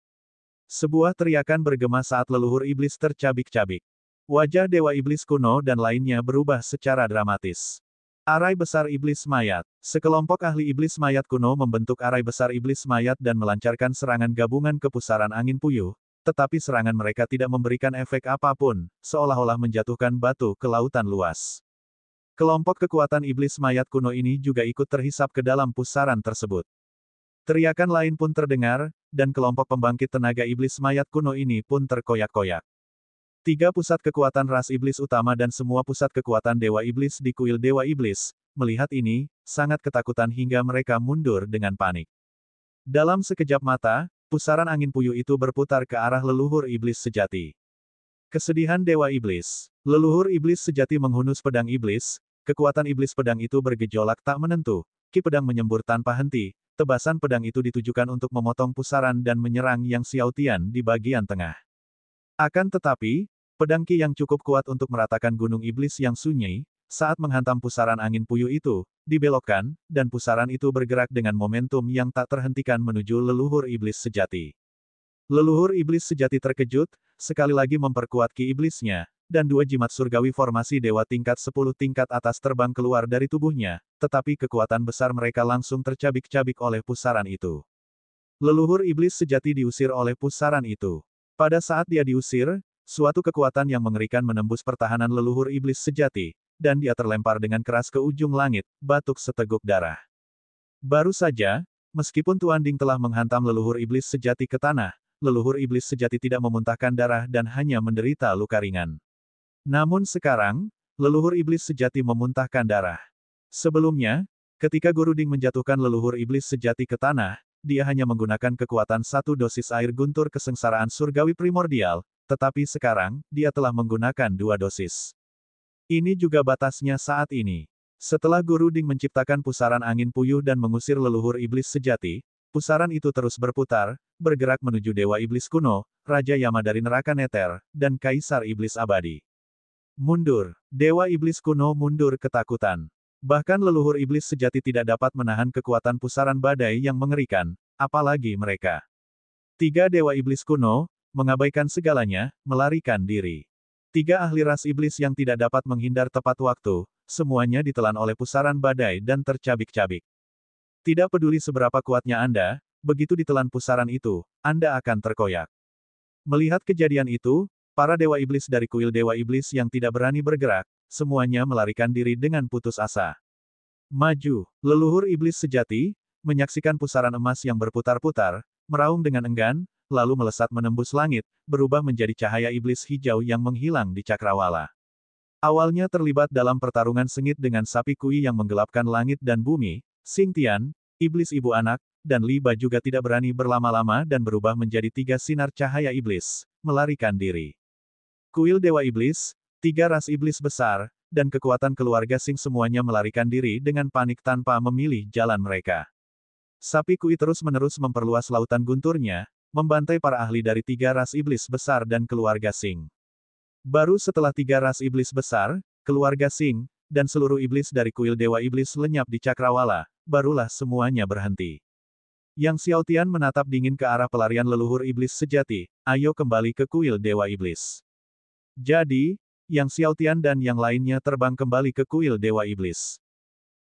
Sebuah teriakan bergema saat leluhur iblis tercabik-cabik. Wajah Dewa Iblis kuno dan lainnya berubah secara dramatis. Arai besar iblis mayat. Sekelompok ahli iblis mayat kuno membentuk arai besar iblis mayat dan melancarkan serangan gabungan ke pusaran angin puyuh, tetapi serangan mereka tidak memberikan efek apapun, seolah-olah menjatuhkan batu ke lautan luas. Kelompok kekuatan iblis mayat kuno ini juga ikut terhisap ke dalam pusaran tersebut. Teriakan lain pun terdengar, dan kelompok pembangkit tenaga iblis mayat kuno ini pun terkoyak-koyak. 3 pusat kekuatan ras iblis utama dan semua pusat kekuatan Dewa Iblis di kuil Dewa Iblis, melihat ini, sangat ketakutan hingga mereka mundur dengan panik. Dalam sekejap mata, pusaran angin puyuh itu berputar ke arah leluhur iblis sejati. Kesedihan Dewa Iblis. Leluhur iblis sejati menghunus pedang iblis, kekuatan iblis pedang itu bergejolak tak menentu, ki pedang menyembur tanpa henti, tebasan pedang itu ditujukan untuk memotong pusaran dan menyerang Yang Xiaotian di bagian tengah. Akan tetapi, pedang ki yang cukup kuat untuk meratakan gunung iblis yang sunyi, saat menghantam pusaran angin puyuh itu, dibelokkan, dan pusaran itu bergerak dengan momentum yang tak terhentikan menuju leluhur iblis sejati. Leluhur iblis sejati terkejut, sekali lagi memperkuat ki iblisnya, dan 2 jimat surgawi formasi dewa tingkat 10 tingkat atas terbang keluar dari tubuhnya, tetapi kekuatan besar mereka langsung tercabik-cabik oleh pusaran itu. Leluhur iblis sejati diusir oleh pusaran itu. Pada saat dia diusir, suatu kekuatan yang mengerikan menembus pertahanan leluhur iblis sejati, dan dia terlempar dengan keras ke ujung langit, batuk seteguk darah. Baru saja, meskipun Tuan Ding telah menghantam leluhur iblis sejati ke tanah, leluhur iblis sejati tidak memuntahkan darah dan hanya menderita luka ringan. Namun sekarang, leluhur iblis sejati memuntahkan darah. Sebelumnya, ketika Guru Ding menjatuhkan leluhur iblis sejati ke tanah, dia hanya menggunakan kekuatan 1 dosis air guntur kesengsaraan surgawi primordial, tetapi sekarang, dia telah menggunakan 2 dosis. Ini juga batasnya saat ini. Setelah Guru Ding menciptakan pusaran angin puyuh dan mengusir leluhur iblis sejati, pusaran itu terus berputar, bergerak menuju Dewa Iblis kuno, Raja Yama dari neraka Neter, dan Kaisar Iblis Abadi. Mundur. Dewa Iblis kuno mundur ketakutan. Bahkan leluhur iblis sejati tidak dapat menahan kekuatan pusaran badai yang mengerikan, apalagi mereka. 3 Dewa Iblis kuno, mengabaikan segalanya, melarikan diri. 3 ahli ras iblis yang tidak dapat menghindar tepat waktu, semuanya ditelan oleh pusaran badai dan tercabik-cabik. Tidak peduli seberapa kuatnya Anda, begitu ditelan pusaran itu, Anda akan terkoyak. Melihat kejadian itu, para Dewa Iblis dari kuil Dewa Iblis yang tidak berani bergerak, semuanya melarikan diri dengan putus asa. Maju, leluhur iblis sejati, menyaksikan pusaran emas yang berputar-putar, meraung dengan enggan, lalu melesat menembus langit, berubah menjadi cahaya iblis hijau yang menghilang di cakrawala. Awalnya terlibat dalam pertarungan sengit dengan sapi kui yang menggelapkan langit dan bumi, Xing Tian, iblis ibu anak, dan Li Ba juga tidak berani berlama-lama dan berubah menjadi 3 sinar cahaya iblis, melarikan diri. Kuil Dewa Iblis, 3 ras iblis besar, dan kekuatan keluarga Xing semuanya melarikan diri dengan panik tanpa memilih jalan mereka. Sapi kui terus-menerus memperluas lautan gunturnya, membantai para ahli dari 3 ras iblis besar dan keluarga Xing. Baru setelah 3 ras iblis besar, keluarga Xing, dan seluruh iblis dari kuil Dewa Iblis lenyap di cakrawala, barulah semuanya berhenti. Yang Xiaotian menatap dingin ke arah pelarian leluhur iblis sejati, ayo kembali ke kuil Dewa Iblis. Jadi, Yang Xiaotian dan yang lainnya terbang kembali ke kuil Dewa Iblis.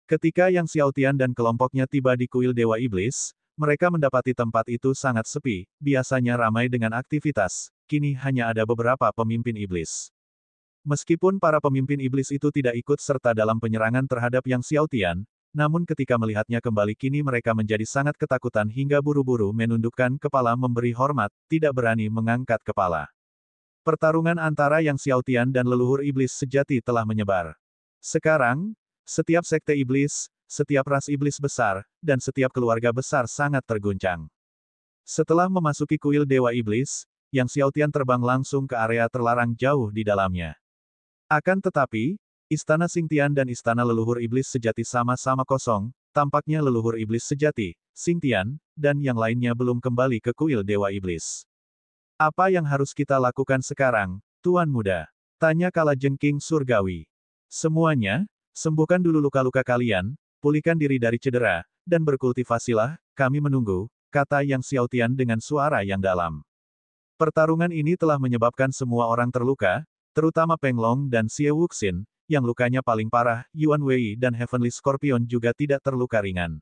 Ketika Yang Xiaotian dan kelompoknya tiba di kuil Dewa Iblis, mereka mendapati tempat itu sangat sepi, biasanya ramai dengan aktivitas, kini hanya ada beberapa pemimpin iblis. Meskipun para pemimpin iblis itu tidak ikut serta dalam penyerangan terhadap Yang Xiaotian, namun ketika melihatnya kembali kini mereka menjadi sangat ketakutan hingga buru-buru menundukkan kepala memberi hormat, tidak berani mengangkat kepala. Pertarungan antara Yang Xiaotian dan leluhur iblis sejati telah menyebar. Sekarang, setiap sekte iblis, setiap ras iblis besar, dan setiap keluarga besar sangat terguncang. Setelah memasuki kuil Dewa Iblis, Yang Xiaotian terbang langsung ke area terlarang jauh di dalamnya. Akan tetapi, Istana Xingtian dan Istana Leluhur Iblis Sejati sama-sama kosong, tampaknya leluhur iblis sejati, Xingtian, dan yang lainnya belum kembali ke kuil Dewa Iblis. Apa yang harus kita lakukan sekarang, Tuan Muda? Tanya Kalajengking Surgawi. Semuanya, sembuhkan dulu luka-luka kalian, pulihkan diri dari cedera, dan berkultivasilah, kami menunggu, kata Yang Xiaotian dengan suara yang dalam. Pertarungan ini telah menyebabkan semua orang terluka, terutama Peng Long dan Xie Wuxin, yang lukanya paling parah, Yuan Wei dan Heavenly Scorpion juga tidak terluka ringan.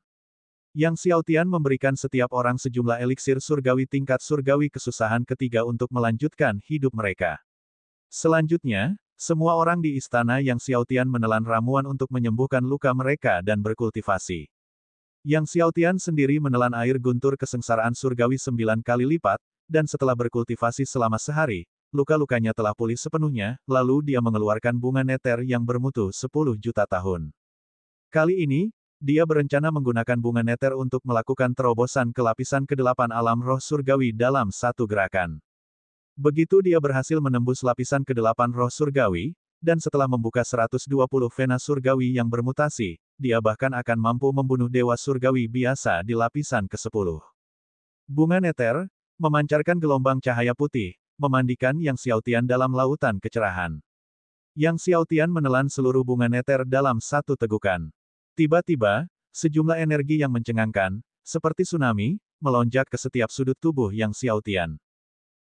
Yang Xiaotian memberikan setiap orang sejumlah eliksir surgawi tingkat surgawi kesusahan ketiga untuk melanjutkan hidup mereka. Selanjutnya, semua orang di istana Yang Xiaotian menelan ramuan untuk menyembuhkan luka mereka dan berkultivasi. Yang Xiaotian sendiri menelan air guntur kesengsaraan surgawi 9 kali lipat, dan setelah berkultivasi selama sehari, luka-lukanya telah pulih sepenuhnya, lalu dia mengeluarkan bunga neter yang bermutu 10 juta tahun. Kali ini, dia berencana menggunakan bunga neter untuk melakukan terobosan ke lapisan ke-8 alam roh surgawi dalam satu gerakan. Begitu dia berhasil menembus lapisan ke-8 roh surgawi, dan setelah membuka 120 vena surgawi yang bermutasi, dia bahkan akan mampu membunuh dewa surgawi biasa di lapisan ke-10. Bunga neter, memancarkan gelombang cahaya putih, memandikan Yang Xiaotian dalam lautan kecerahan. Yang Xiaotian menelan seluruh bunga neter dalam satu tegukan. Tiba-tiba, sejumlah energi yang mencengangkan, seperti tsunami, melonjak ke setiap sudut tubuh Yang Xiaotian.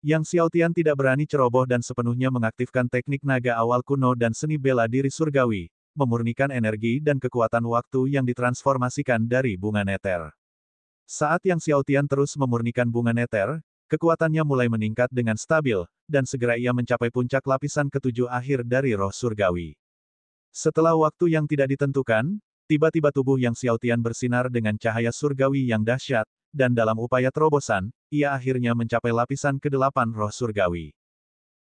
Yang Xiaotian tidak berani ceroboh dan sepenuhnya mengaktifkan teknik naga awal kuno dan seni bela diri surgawi, memurnikan energi dan kekuatan waktu yang ditransformasikan dari bunga neter. Saat Yang Xiaotian terus memurnikan bunga neter, kekuatannya mulai meningkat dengan stabil, dan segera ia mencapai puncak lapisan ke-7 akhir dari roh surgawi. Setelah waktu yang tidak ditentukan, tiba-tiba tubuh Yang Xiaotian bersinar dengan cahaya surgawi yang dahsyat, dan dalam upaya terobosan, ia akhirnya mencapai lapisan ke-8 roh surgawi.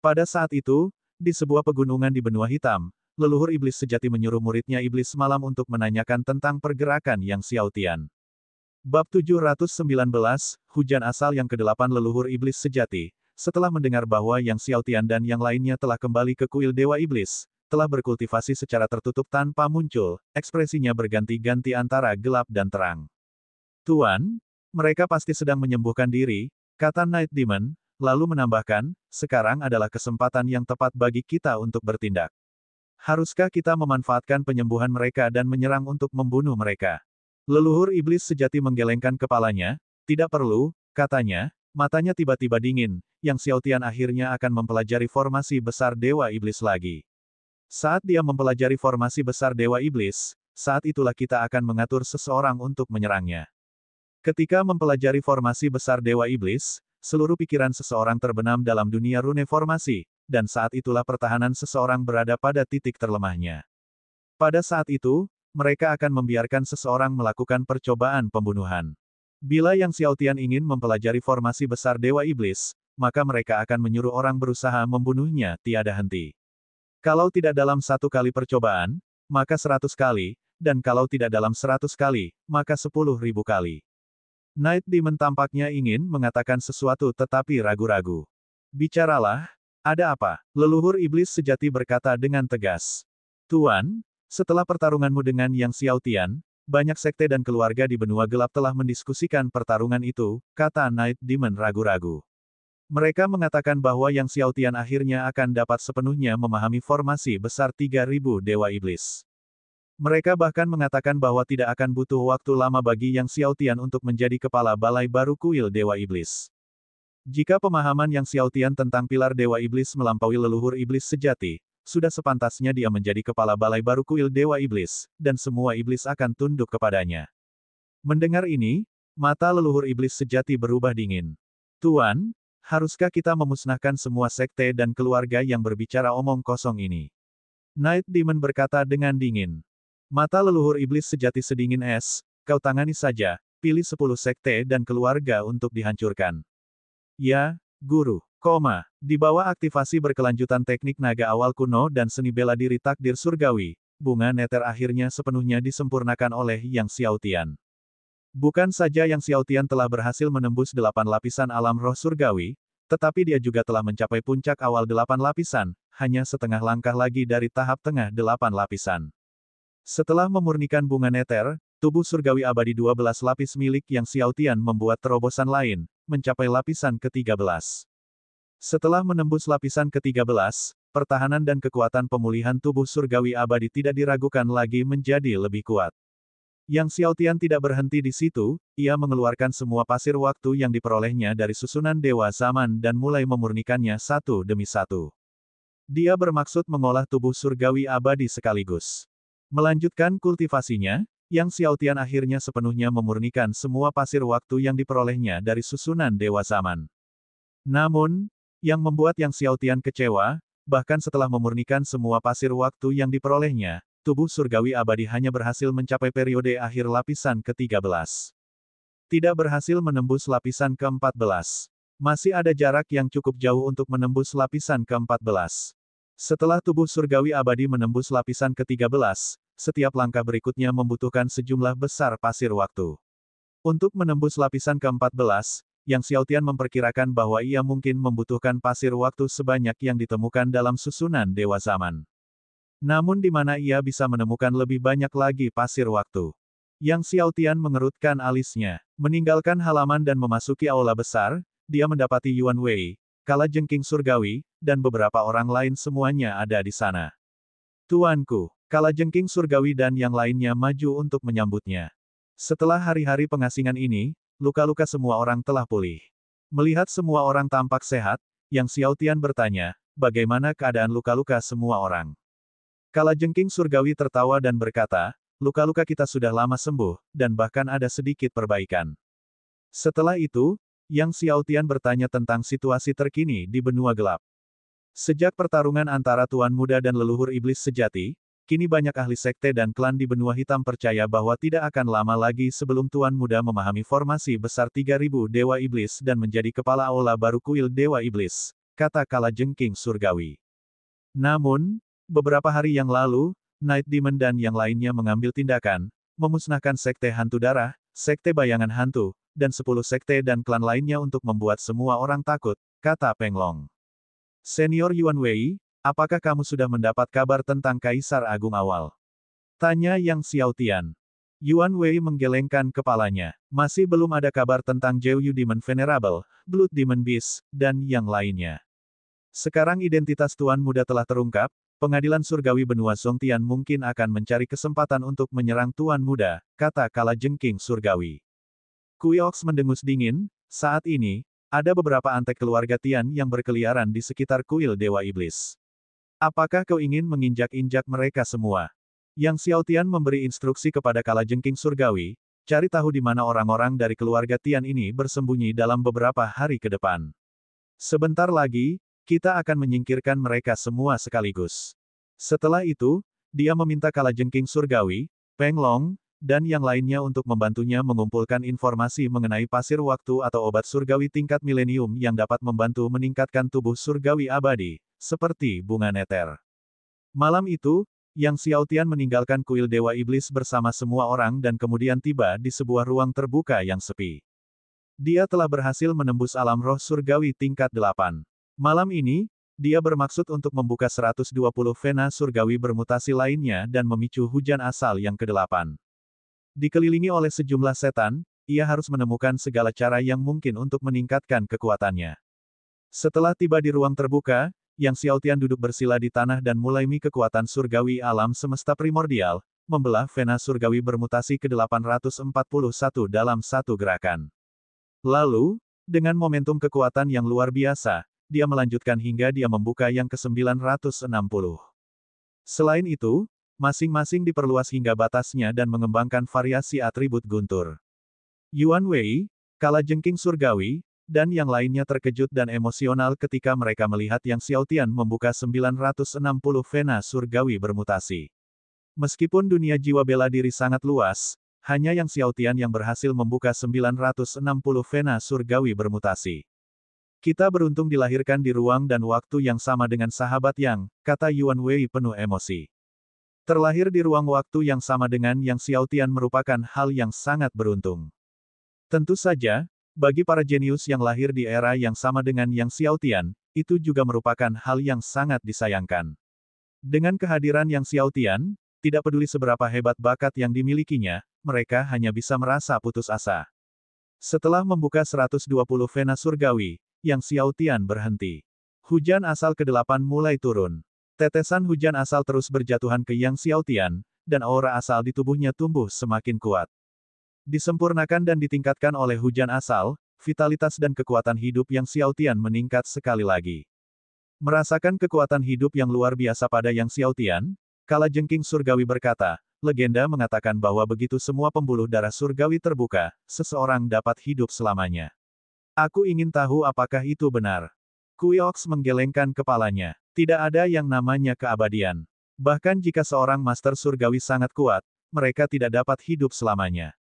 Pada saat itu, di sebuah pegunungan di benua hitam, leluhur iblis sejati menyuruh muridnya iblis malam untuk menanyakan tentang pergerakan Yang Xiaotian. Bab 719, Hujan Asal yang ke-8 Leluhur Iblis Sejati. Setelah mendengar bahwa Yang Xiaotian dan yang lainnya telah kembali ke kuil Dewa Iblis, telah berkultivasi secara tertutup tanpa muncul, ekspresinya berganti-ganti antara gelap dan terang. Tuan, mereka pasti sedang menyembuhkan diri, kata Night Demon, lalu menambahkan, sekarang adalah kesempatan yang tepat bagi kita untuk bertindak. Haruskah kita memanfaatkan penyembuhan mereka dan menyerang untuk membunuh mereka? Leluhur iblis sejati menggelengkan kepalanya, tidak perlu, katanya, matanya tiba-tiba dingin, Yang Xiaotian akhirnya akan mempelajari formasi besar Dewa Iblis lagi. Saat dia mempelajari formasi besar Dewa Iblis, saat itulah kita akan mengatur seseorang untuk menyerangnya. Ketika mempelajari formasi besar Dewa Iblis, seluruh pikiran seseorang terbenam dalam dunia rune formasi, dan saat itulah pertahanan seseorang berada pada titik terlemahnya. Pada saat itu, mereka akan membiarkan seseorang melakukan percobaan pembunuhan. Bila Yang Xiaotian ingin mempelajari formasi besar Dewa Iblis, maka mereka akan menyuruh orang berusaha membunuhnya tiada henti. Kalau tidak dalam 1 kali percobaan, maka 100 kali, dan kalau tidak dalam 100 kali, maka 10.000 kali. Night Demon tampaknya ingin mengatakan sesuatu tetapi ragu-ragu. Bicaralah, ada apa? Leluhur Iblis Sejati berkata dengan tegas. Tuan, setelah pertarunganmu dengan Yang Xiaotian, banyak sekte dan keluarga di benua gelap telah mendiskusikan pertarungan itu, kata Night Demon ragu-ragu. Mereka mengatakan bahwa Yang Xiaotian akhirnya akan dapat sepenuhnya memahami formasi besar 3.000 Dewa Iblis. Mereka bahkan mengatakan bahwa tidak akan butuh waktu lama bagi Yang Xiaotian untuk menjadi kepala balai baru kuil Dewa Iblis. Jika pemahaman Yang Xiaotian tentang pilar Dewa Iblis melampaui leluhur iblis sejati, sudah sepantasnya dia menjadi kepala balai baru kuil Dewa Iblis, dan semua iblis akan tunduk kepadanya. Mendengar ini, Mata leluhur iblis sejati berubah dingin. Tuan, haruskah kita memusnahkan semua sekte dan keluarga yang berbicara omong kosong ini? Night Demon berkata dengan dingin. Mata leluhur iblis sejati sedingin es, kau tangani saja, pilih 10 sekte dan keluarga untuk dihancurkan. Ya, Guru. Di bawah aktivasi berkelanjutan teknik naga awal kuno dan seni bela diri takdir surgawi, bunga neter akhirnya sepenuhnya disempurnakan oleh Yang Xiaotian. Bukan saja Yang Xiaotian telah berhasil menembus 8 lapisan alam roh surgawi, tetapi dia juga telah mencapai puncak awal 8 lapisan, hanya setengah langkah lagi dari tahap tengah 8 lapisan. Setelah memurnikan bunga neter, tubuh surgawi abadi 12 lapis milik Yang Xiaotian membuat terobosan lain, mencapai lapisan ke-13. Setelah menembus lapisan ke-13, pertahanan dan kekuatan pemulihan tubuh surgawi abadi tidak diragukan lagi menjadi lebih kuat. Yang Xiaotian tidak berhenti di situ, ia mengeluarkan semua pasir waktu yang diperolehnya dari susunan Dewa Zaman dan mulai memurnikannya satu demi satu. Dia bermaksud mengolah tubuh surgawi abadi sekaligus. Melanjutkan kultivasinya, Yang Xiaotian akhirnya sepenuhnya memurnikan semua pasir waktu yang diperolehnya dari susunan Dewa Zaman. Namun, yang membuat Yang Xiaotian kecewa, bahkan setelah memurnikan semua pasir waktu yang diperolehnya, tubuh surgawi abadi hanya berhasil mencapai periode akhir lapisan ke-13. Tidak berhasil menembus lapisan ke-14. Masih ada jarak yang cukup jauh untuk menembus lapisan ke-14. Setelah tubuh surgawi abadi menembus lapisan ke-13, setiap langkah berikutnya membutuhkan sejumlah besar pasir waktu. Untuk menembus lapisan ke-14, Yang Xiaotian memperkirakan bahwa ia mungkin membutuhkan pasir waktu sebanyak yang ditemukan dalam susunan Dewa Zaman. Namun di mana ia bisa menemukan lebih banyak lagi pasir waktu? Yang Xiaotian mengerutkan alisnya, meninggalkan halaman dan memasuki aula besar, dia mendapati Yuan Wei, Kalajengking Surgawi, dan beberapa orang lain semuanya ada di sana. Tuanku, Kalajengking Surgawi dan yang lainnya maju untuk menyambutnya. Setelah hari-hari pengasingan ini, luka-luka semua orang telah pulih. Melihat semua orang tampak sehat, Yang Xiaotian bertanya, bagaimana keadaan luka-luka semua orang? Kalajengking Surgawi tertawa dan berkata, luka-luka kita sudah lama sembuh, dan bahkan ada sedikit perbaikan. Setelah itu, Yang Xiaotian bertanya tentang situasi terkini di benua gelap. Sejak pertarungan antara Tuan Muda dan leluhur iblis sejati, kini banyak ahli sekte dan klan di benua hitam percaya bahwa tidak akan lama lagi sebelum Tuan Muda memahami formasi besar 3000 Dewa Iblis dan menjadi kepala aula baru kuil Dewa Iblis, kata Kalajengking Surgawi. Namun, beberapa hari yang lalu, Night Demon dan yang lainnya mengambil tindakan, memusnahkan sekte hantu darah, sekte bayangan hantu, dan 10 sekte dan klan lainnya untuk membuat semua orang takut, kata Peng Long. Senior Yuan Wei, apakah kamu sudah mendapat kabar tentang Kaisar Agung awal? Tanya Yang Xiaotian. Yuan Wei menggelengkan kepalanya. Masih belum ada kabar tentang Zhou Demon Venerable, Blood Demon Beast, dan yang lainnya. Sekarang identitas Tuan Muda telah terungkap, pengadilan surgawi benua Songtian mungkin akan mencari kesempatan untuk menyerang Tuan Muda, kata Kalajengking Surgawi. Kuiox mendengus dingin, saat ini, ada beberapa antek keluarga Tian yang berkeliaran di sekitar kuil Dewa Iblis. Apakah kau ingin menginjak-injak mereka semua? Yang Xiaotian memberi instruksi kepada Kalajengking Surgawi, cari tahu di mana orang-orang dari keluarga Tian ini bersembunyi dalam beberapa hari ke depan. Sebentar lagi, kita akan menyingkirkan mereka semua sekaligus. Setelah itu, dia meminta Kalajengking Surgawi, Peng Long, dan yang lainnya untuk membantunya mengumpulkan informasi mengenai pasir waktu atau obat surgawi tingkat milenium yang dapat membantu meningkatkan tubuh surgawi abadi, seperti bunga neter. Malam itu, Yang Xiaotian meninggalkan kuil Dewa Iblis bersama semua orang dan kemudian tiba di sebuah ruang terbuka yang sepi. Dia telah berhasil menembus alam roh surgawi tingkat 8. Malam ini, dia bermaksud untuk membuka 120 vena surgawi bermutasi lainnya dan memicu hujan asal yang ke-8. Dikelilingi oleh sejumlah setan, ia harus menemukan segala cara yang mungkin untuk meningkatkan kekuatannya. Setelah tiba di ruang terbuka, Yang Xiaotian duduk bersila di tanah dan mulai kekuatan surgawi alam semesta primordial, membelah vena surgawi bermutasi ke-841 dalam satu gerakan. Lalu, dengan momentum kekuatan yang luar biasa, dia melanjutkan hingga dia membuka yang ke-960. Selain itu, masing-masing diperluas hingga batasnya dan mengembangkan variasi atribut guntur. Yuan Wei, kalajengking surgawi, dan yang lainnya terkejut dan emosional ketika mereka melihat Yang Xiaotian membuka 960 vena surgawi bermutasi. Meskipun dunia jiwa bela diri sangat luas, hanya Yang Xiaotian yang berhasil membuka 960 vena surgawi bermutasi. Kita beruntung dilahirkan di ruang dan waktu yang sama dengan sahabat Yang, kata Yuan Wei penuh emosi. Terlahir di ruang waktu yang sama dengan Yang Xiaotian merupakan hal yang sangat beruntung. Tentu saja, bagi para jenius yang lahir di era yang sama dengan Yang Xiaotian, itu juga merupakan hal yang sangat disayangkan. Dengan kehadiran Yang Xiaotian, tidak peduli seberapa hebat bakat yang dimilikinya, mereka hanya bisa merasa putus asa. Setelah membuka 120 vena surgawi, Yang Xiaotian berhenti. Hujan asal ke-8 mulai turun. Tetesan hujan asal terus berjatuhan ke Yang Xiaotian, dan aura asal di tubuhnya tumbuh semakin kuat. Disempurnakan dan ditingkatkan oleh hujan asal, vitalitas dan kekuatan hidup Yang Xiaotian meningkat sekali lagi. Merasakan kekuatan hidup yang luar biasa pada Yang Xiaotian, kalajengking surgawi berkata, legenda mengatakan bahwa begitu semua pembuluh darah surgawi terbuka, seseorang dapat hidup selamanya. Aku ingin tahu apakah itu benar. Kuiox menggelengkan kepalanya. Tidak ada yang namanya keabadian. Bahkan jika seorang master surgawi sangat kuat, mereka tidak dapat hidup selamanya.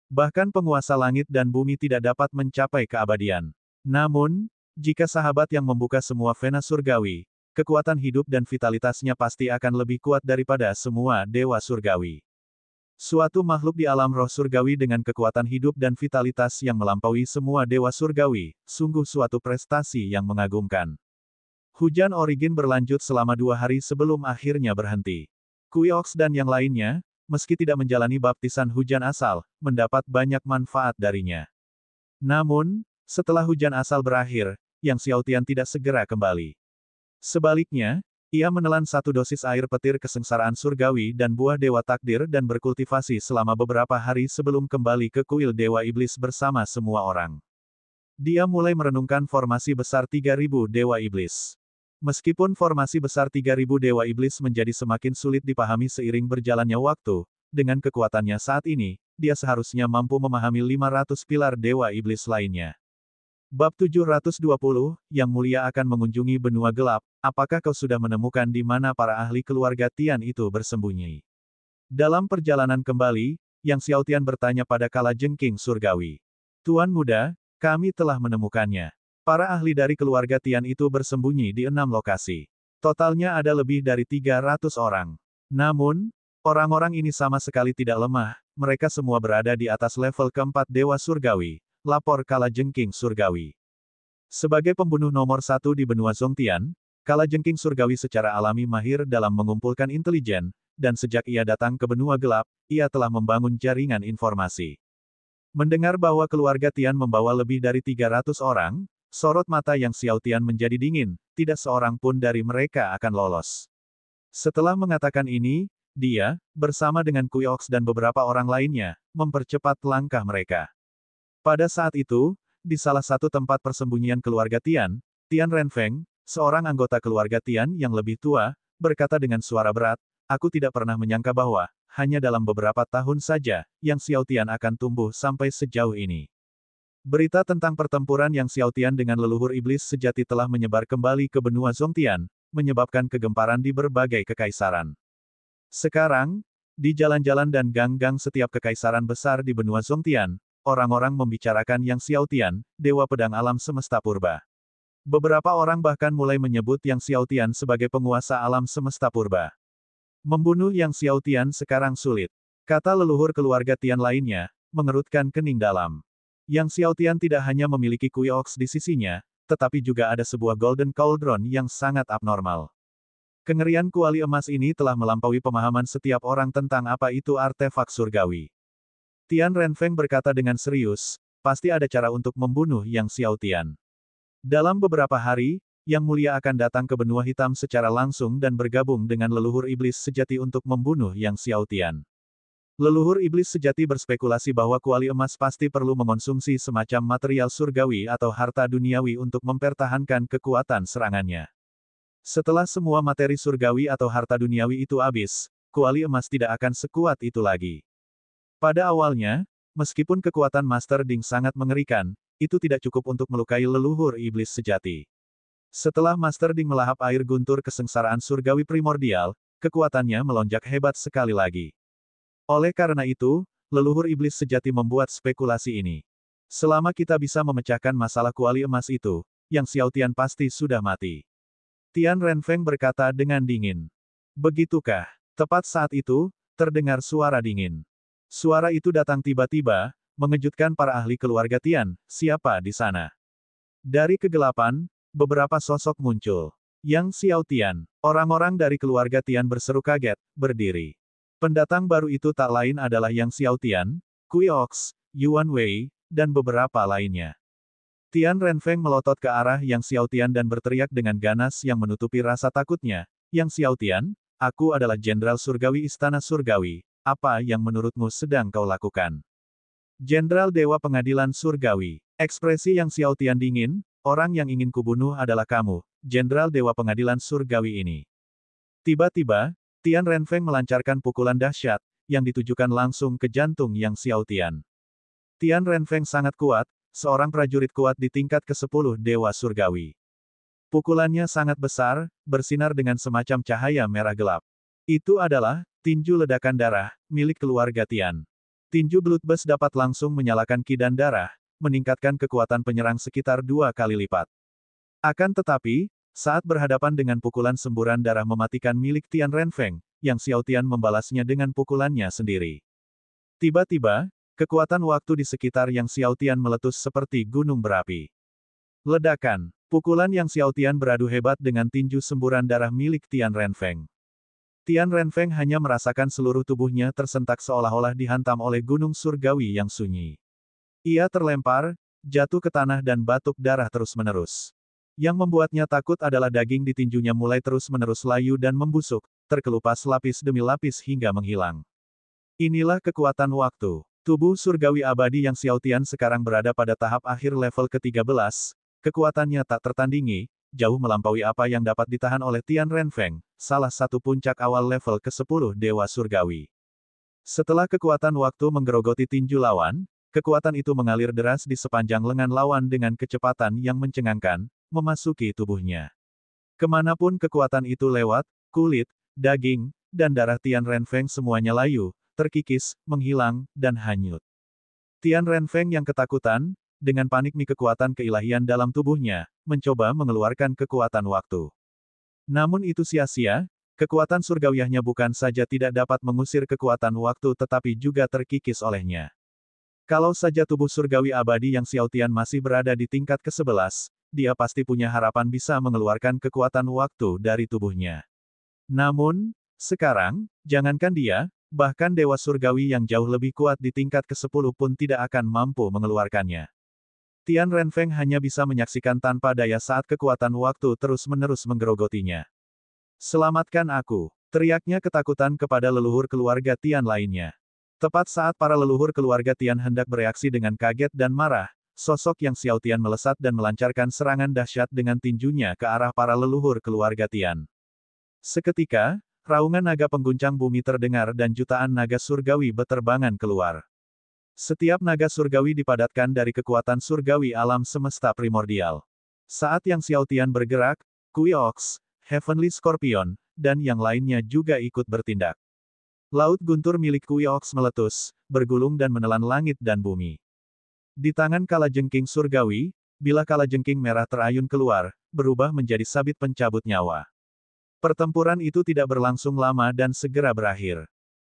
Bahkan penguasa langit dan bumi tidak dapat mencapai keabadian. Namun, jika sahabat yang membuka semua vena surgawi, kekuatan hidup dan vitalitasnya pasti akan lebih kuat daripada semua dewa surgawi. Suatu makhluk di alam roh surgawi dengan kekuatan hidup dan vitalitas yang melampaui semua dewa surgawi, sungguh suatu prestasi yang mengagumkan. Hujan origin berlanjut selama 2 hari sebelum akhirnya berhenti. Kuiox dan yang lainnya, meski tidak menjalani baptisan hujan asal, mendapat banyak manfaat darinya. Namun, setelah hujan asal berakhir, Yang Xiaotian tidak segera kembali. Sebaliknya, ia menelan 1 dosis air petir kesengsaraan surgawi dan buah dewa takdir dan berkultivasi selama beberapa hari sebelum kembali ke kuil Dewa Iblis bersama semua orang. Dia mulai merenungkan formasi besar 3000 Dewa Iblis. Meskipun formasi besar 3000 Dewa Iblis menjadi semakin sulit dipahami seiring berjalannya waktu, dengan kekuatannya saat ini, dia seharusnya mampu memahami 500 pilar Dewa Iblis lainnya. Bab 720, Yang Mulia akan mengunjungi benua gelap, apakah kau sudah menemukan di mana para ahli keluarga Tian itu bersembunyi? Dalam perjalanan kembali, Yang Xiaotian bertanya pada kalajengking surgawi. Tuan muda, kami telah menemukannya. Para ahli dari keluarga Tian itu bersembunyi di 6 lokasi. Totalnya ada lebih dari 300 orang. Namun, orang-orang ini sama sekali tidak lemah, mereka semua berada di atas level keempat Dewa Surgawi, lapor kalajengking surgawi. Sebagai pembunuh nomor 1 di benua Zongtian, kalajengking surgawi secara alami mahir dalam mengumpulkan intelijen, dan sejak ia datang ke benua gelap, ia telah membangun jaringan informasi. Mendengar bahwa keluarga Tian membawa lebih dari 300 orang, sorot mata Yang Xiaotian menjadi dingin, tidak seorang pun dari mereka akan lolos. Setelah mengatakan ini, dia, bersama dengan Kuiox dan beberapa orang lainnya, mempercepat langkah mereka. Pada saat itu, di salah satu tempat persembunyian keluarga Tian, Tian Renfeng, seorang anggota keluarga Tian yang lebih tua, berkata dengan suara berat, aku tidak pernah menyangka bahwa, hanya dalam beberapa tahun saja, Yang Xiaotian akan tumbuh sampai sejauh ini. Berita tentang pertempuran Yang Xiaotian dengan leluhur iblis sejati telah menyebar kembali ke benua Zongtian, menyebabkan kegemparan di berbagai kekaisaran. Sekarang, di jalan-jalan dan gang-gang setiap kekaisaran besar di benua Zongtian, orang-orang membicarakan Yang Xiaotian, Dewa Pedang Alam Semesta Purba. Beberapa orang bahkan mulai menyebut Yang Xiaotian sebagai penguasa alam semesta purba. Membunuh Yang Xiaotian sekarang sulit, kata leluhur keluarga Tian lainnya, mengerutkan kening dalam. Yang Xiaotian tidak hanya memiliki Kuiox di sisinya, tetapi juga ada sebuah Golden Cauldron yang sangat abnormal. Kengerian kuali emas ini telah melampaui pemahaman setiap orang tentang apa itu artefak surgawi. Tian Renfeng berkata dengan serius, pasti ada cara untuk membunuh Yang Xiaotian. Dalam beberapa hari, Yang Mulia akan datang ke benua hitam secara langsung dan bergabung dengan leluhur iblis sejati untuk membunuh Yang Xiaotian. Leluhur iblis sejati berspekulasi bahwa kuali emas pasti perlu mengonsumsi semacam material surgawi atau harta duniawi untuk mempertahankan kekuatan serangannya. Setelah semua materi surgawi atau harta duniawi itu habis, kuali emas tidak akan sekuat itu lagi. Pada awalnya, Meskipun kekuatan Master Ding sangat mengerikan, itu tidak cukup untuk melukai leluhur iblis sejati. Setelah Master Ding melahap air guntur kesengsaraan surgawi primordial, kekuatannya melonjak hebat sekali lagi. Oleh karena itu, leluhur iblis sejati membuat spekulasi ini. Selama kita bisa memecahkan masalah kuali emas itu, Yang Xiaotian pasti sudah mati. Tian Renfeng berkata dengan dingin. Begitukah? Tepat saat itu, terdengar suara dingin. Suara itu datang tiba-tiba, mengejutkan para ahli keluarga Tian, siapa di sana? Dari kegelapan, beberapa sosok muncul. Yang Xiaotian, orang-orang dari keluarga Tian berseru kaget, berdiri. Pendatang baru itu tak lain adalah Yang Xiaotian, Kui Ox, Yuan Wei, dan beberapa lainnya. Tian Renfeng melotot ke arah Yang Xiaotian dan berteriak dengan ganas yang menutupi rasa takutnya. Yang Xiaotian, aku adalah Jenderal Surgawi Istana Surgawi, apa yang menurutmu sedang kau lakukan? Jenderal Dewa Pengadilan Surgawi. Ekspresi Yang Xiaotian dingin, orang yang ingin kubunuh adalah kamu, Jenderal Dewa Pengadilan Surgawi ini. Tiba-tiba, Tian Renfeng melancarkan pukulan dahsyat, yang ditujukan langsung ke jantung Yang Xiaotian. Tian Renfeng sangat kuat, seorang prajurit kuat di tingkat ke-10 Dewa Surgawi. Pukulannya sangat besar, bersinar dengan semacam cahaya merah gelap. Itu adalah tinju ledakan darah, milik keluarga Tian. Tinju Bloodbath dapat langsung menyalakan ki dan darah, meningkatkan kekuatan penyerang sekitar 2 kali lipat. Akan tetapi, saat berhadapan dengan pukulan semburan darah mematikan milik Tian Renfeng, Yang Xiaotian membalasnya dengan pukulannya sendiri. Tiba-tiba, kekuatan waktu di sekitar Yang Xiaotian meletus seperti gunung berapi. Ledakan. Pukulan Yang Xiaotian beradu hebat dengan tinju semburan darah milik Tian Renfeng. Tian Renfeng hanya merasakan seluruh tubuhnya tersentak seolah-olah dihantam oleh gunung surgawi yang sunyi. Ia terlempar, jatuh ke tanah dan batuk darah terus-menerus. Yang membuatnya takut adalah daging di tinjunya mulai terus-menerus layu dan membusuk, terkelupas lapis demi lapis hingga menghilang. Inilah kekuatan waktu. Tubuh surgawi abadi Yang Xiaotian sekarang berada pada tahap akhir level ke-13, kekuatannya tak tertandingi, jauh melampaui apa yang dapat ditahan oleh Tian Renfeng, salah satu puncak awal level ke-10 Dewa Surgawi. Setelah kekuatan waktu menggerogoti tinju lawan, kekuatan itu mengalir deras di sepanjang lengan lawan dengan kecepatan yang mencengangkan, memasuki tubuhnya. Kemanapun kekuatan itu lewat, kulit, daging, dan darah Tian Renfeng semuanya layu, terkikis, menghilang, dan hanyut. Tian Renfeng yang ketakutan, dengan panik kekuatan keilahian dalam tubuhnya, mencoba mengeluarkan kekuatan waktu. Namun itu sia-sia, kekuatan surgawiahnya bukan saja tidak dapat mengusir kekuatan waktu tetapi juga terkikis olehnya. Kalau saja tubuh surgawi abadi Yang Xiaotian masih berada di tingkat ke-11, dia pasti punya harapan bisa mengeluarkan kekuatan waktu dari tubuhnya. Namun, sekarang, jangankan dia, bahkan Dewa Surgawi yang jauh lebih kuat di tingkat ke-10 pun tidak akan mampu mengeluarkannya. Tian Renfeng hanya bisa menyaksikan tanpa daya saat kekuatan waktu terus-menerus menggerogotinya. Selamatkan aku, teriaknya ketakutan kepada leluhur keluarga Tian lainnya. Tepat saat para leluhur keluarga Tian hendak bereaksi dengan kaget dan marah, sosok Yang Xiaotian melesat dan melancarkan serangan dahsyat dengan tinjunya ke arah para leluhur keluarga Tian. Seketika, raungan naga pengguncang bumi terdengar dan jutaan naga surgawi beterbangan keluar. Setiap naga surgawi dipadatkan dari kekuatan surgawi alam semesta primordial. Saat Yang Xiaotian bergerak, Kui Ox, Heavenly Scorpion, dan yang lainnya juga ikut bertindak. Laut guntur milik Kui Ox meletus, bergulung dan menelan langit dan bumi. Di tangan kalajengking surgawi, bilah kalajengking merah terayun keluar, berubah menjadi sabit pencabut nyawa. Pertempuran itu tidak berlangsung lama dan segera berakhir.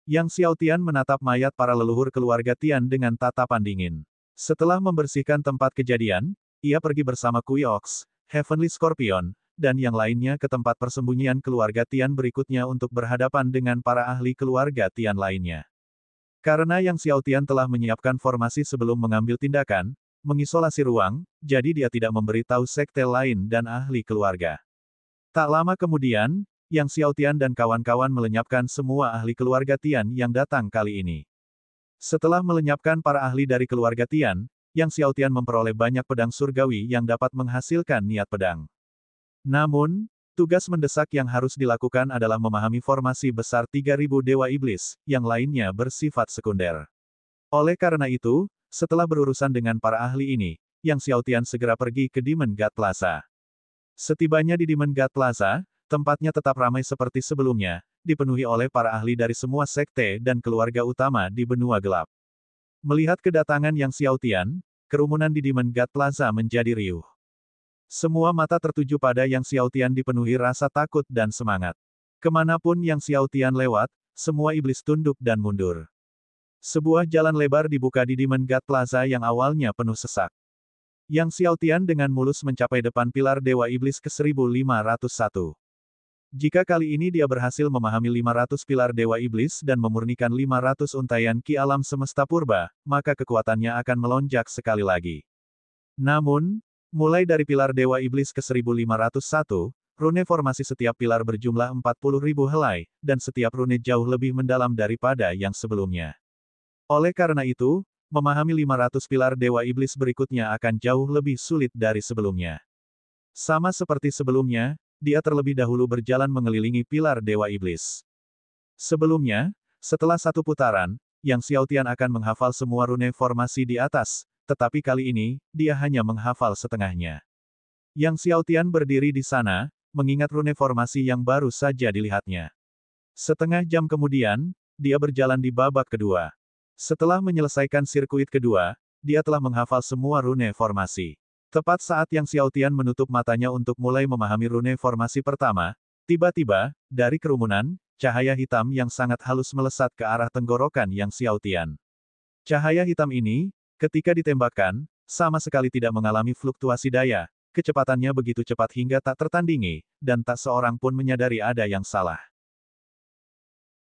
Yang Xiaotian menatap mayat para leluhur keluarga Tian dengan tatapan dingin. Setelah membersihkan tempat kejadian, ia pergi bersama Kui Ox, Heavenly Scorpion, dan yang lainnya ke tempat persembunyian keluarga Tian berikutnya untuk berhadapan dengan para ahli keluarga Tian lainnya. Karena Yang Xiaotian telah menyiapkan formasi sebelum mengambil tindakan, mengisolasi ruang, jadi dia tidak memberitahu sekte lain dan ahli keluarga. Tak lama kemudian, Yang Xiaotian dan kawan-kawan melenyapkan semua ahli keluarga Tian yang datang kali ini. Setelah melenyapkan para ahli dari keluarga Tian, Yang Xiaotian memperoleh banyak pedang surgawi yang dapat menghasilkan niat pedang. Namun, tugas mendesak yang harus dilakukan adalah memahami formasi besar 3000 Dewa Iblis, yang lainnya bersifat sekunder. Oleh karena itu, setelah berurusan dengan para ahli ini, Yang Xiaotian segera pergi ke Demon God Plaza. Setibanya di Demon God Plaza, tempatnya tetap ramai seperti sebelumnya, dipenuhi oleh para ahli dari semua sekte dan keluarga utama di benua gelap. Melihat kedatangan Yang Xiaotian, kerumunan di Demon God Plaza menjadi riuh. Semua mata tertuju pada Yang Xiaotian dipenuhi rasa takut dan semangat. Kemanapun Yang Xiaotian lewat, semua iblis tunduk dan mundur. Sebuah jalan lebar dibuka di Demon God Plaza yang awalnya penuh sesak. Yang Xiaotian dengan mulus mencapai depan pilar Dewa Iblis ke-1501. Jika kali ini dia berhasil memahami 500 pilar Dewa Iblis dan memurnikan 500 untaian ki alam semesta purba, maka kekuatannya akan melonjak sekali lagi. Namun, mulai dari pilar Dewa Iblis ke-1501, rune formasi setiap pilar berjumlah 40.000 helai, dan setiap rune jauh lebih mendalam daripada yang sebelumnya. Oleh karena itu, memahami 500 pilar Dewa Iblis berikutnya akan jauh lebih sulit dari sebelumnya. Sama seperti sebelumnya, dia terlebih dahulu berjalan mengelilingi pilar Dewa Iblis. Sebelumnya, setelah satu putaran, Yang Xiaotian akan menghafal semua rune formasi di atas, tetapi kali ini, dia hanya menghafal setengahnya. Yang Xiaotian berdiri di sana, mengingat rune formasi yang baru saja dilihatnya. Setengah jam kemudian, dia berjalan di babak kedua. Setelah menyelesaikan sirkuit kedua, dia telah menghafal semua rune formasi. Tepat saat Yang Xiaotian menutup matanya untuk mulai memahami rune formasi pertama, tiba-tiba, dari kerumunan, cahaya hitam yang sangat halus melesat ke arah tenggorokan Yang Xiaotian. Cahaya hitam ini, ketika ditembakkan, sama sekali tidak mengalami fluktuasi daya, kecepatannya begitu cepat hingga tak tertandingi, dan tak seorang pun menyadari ada yang salah.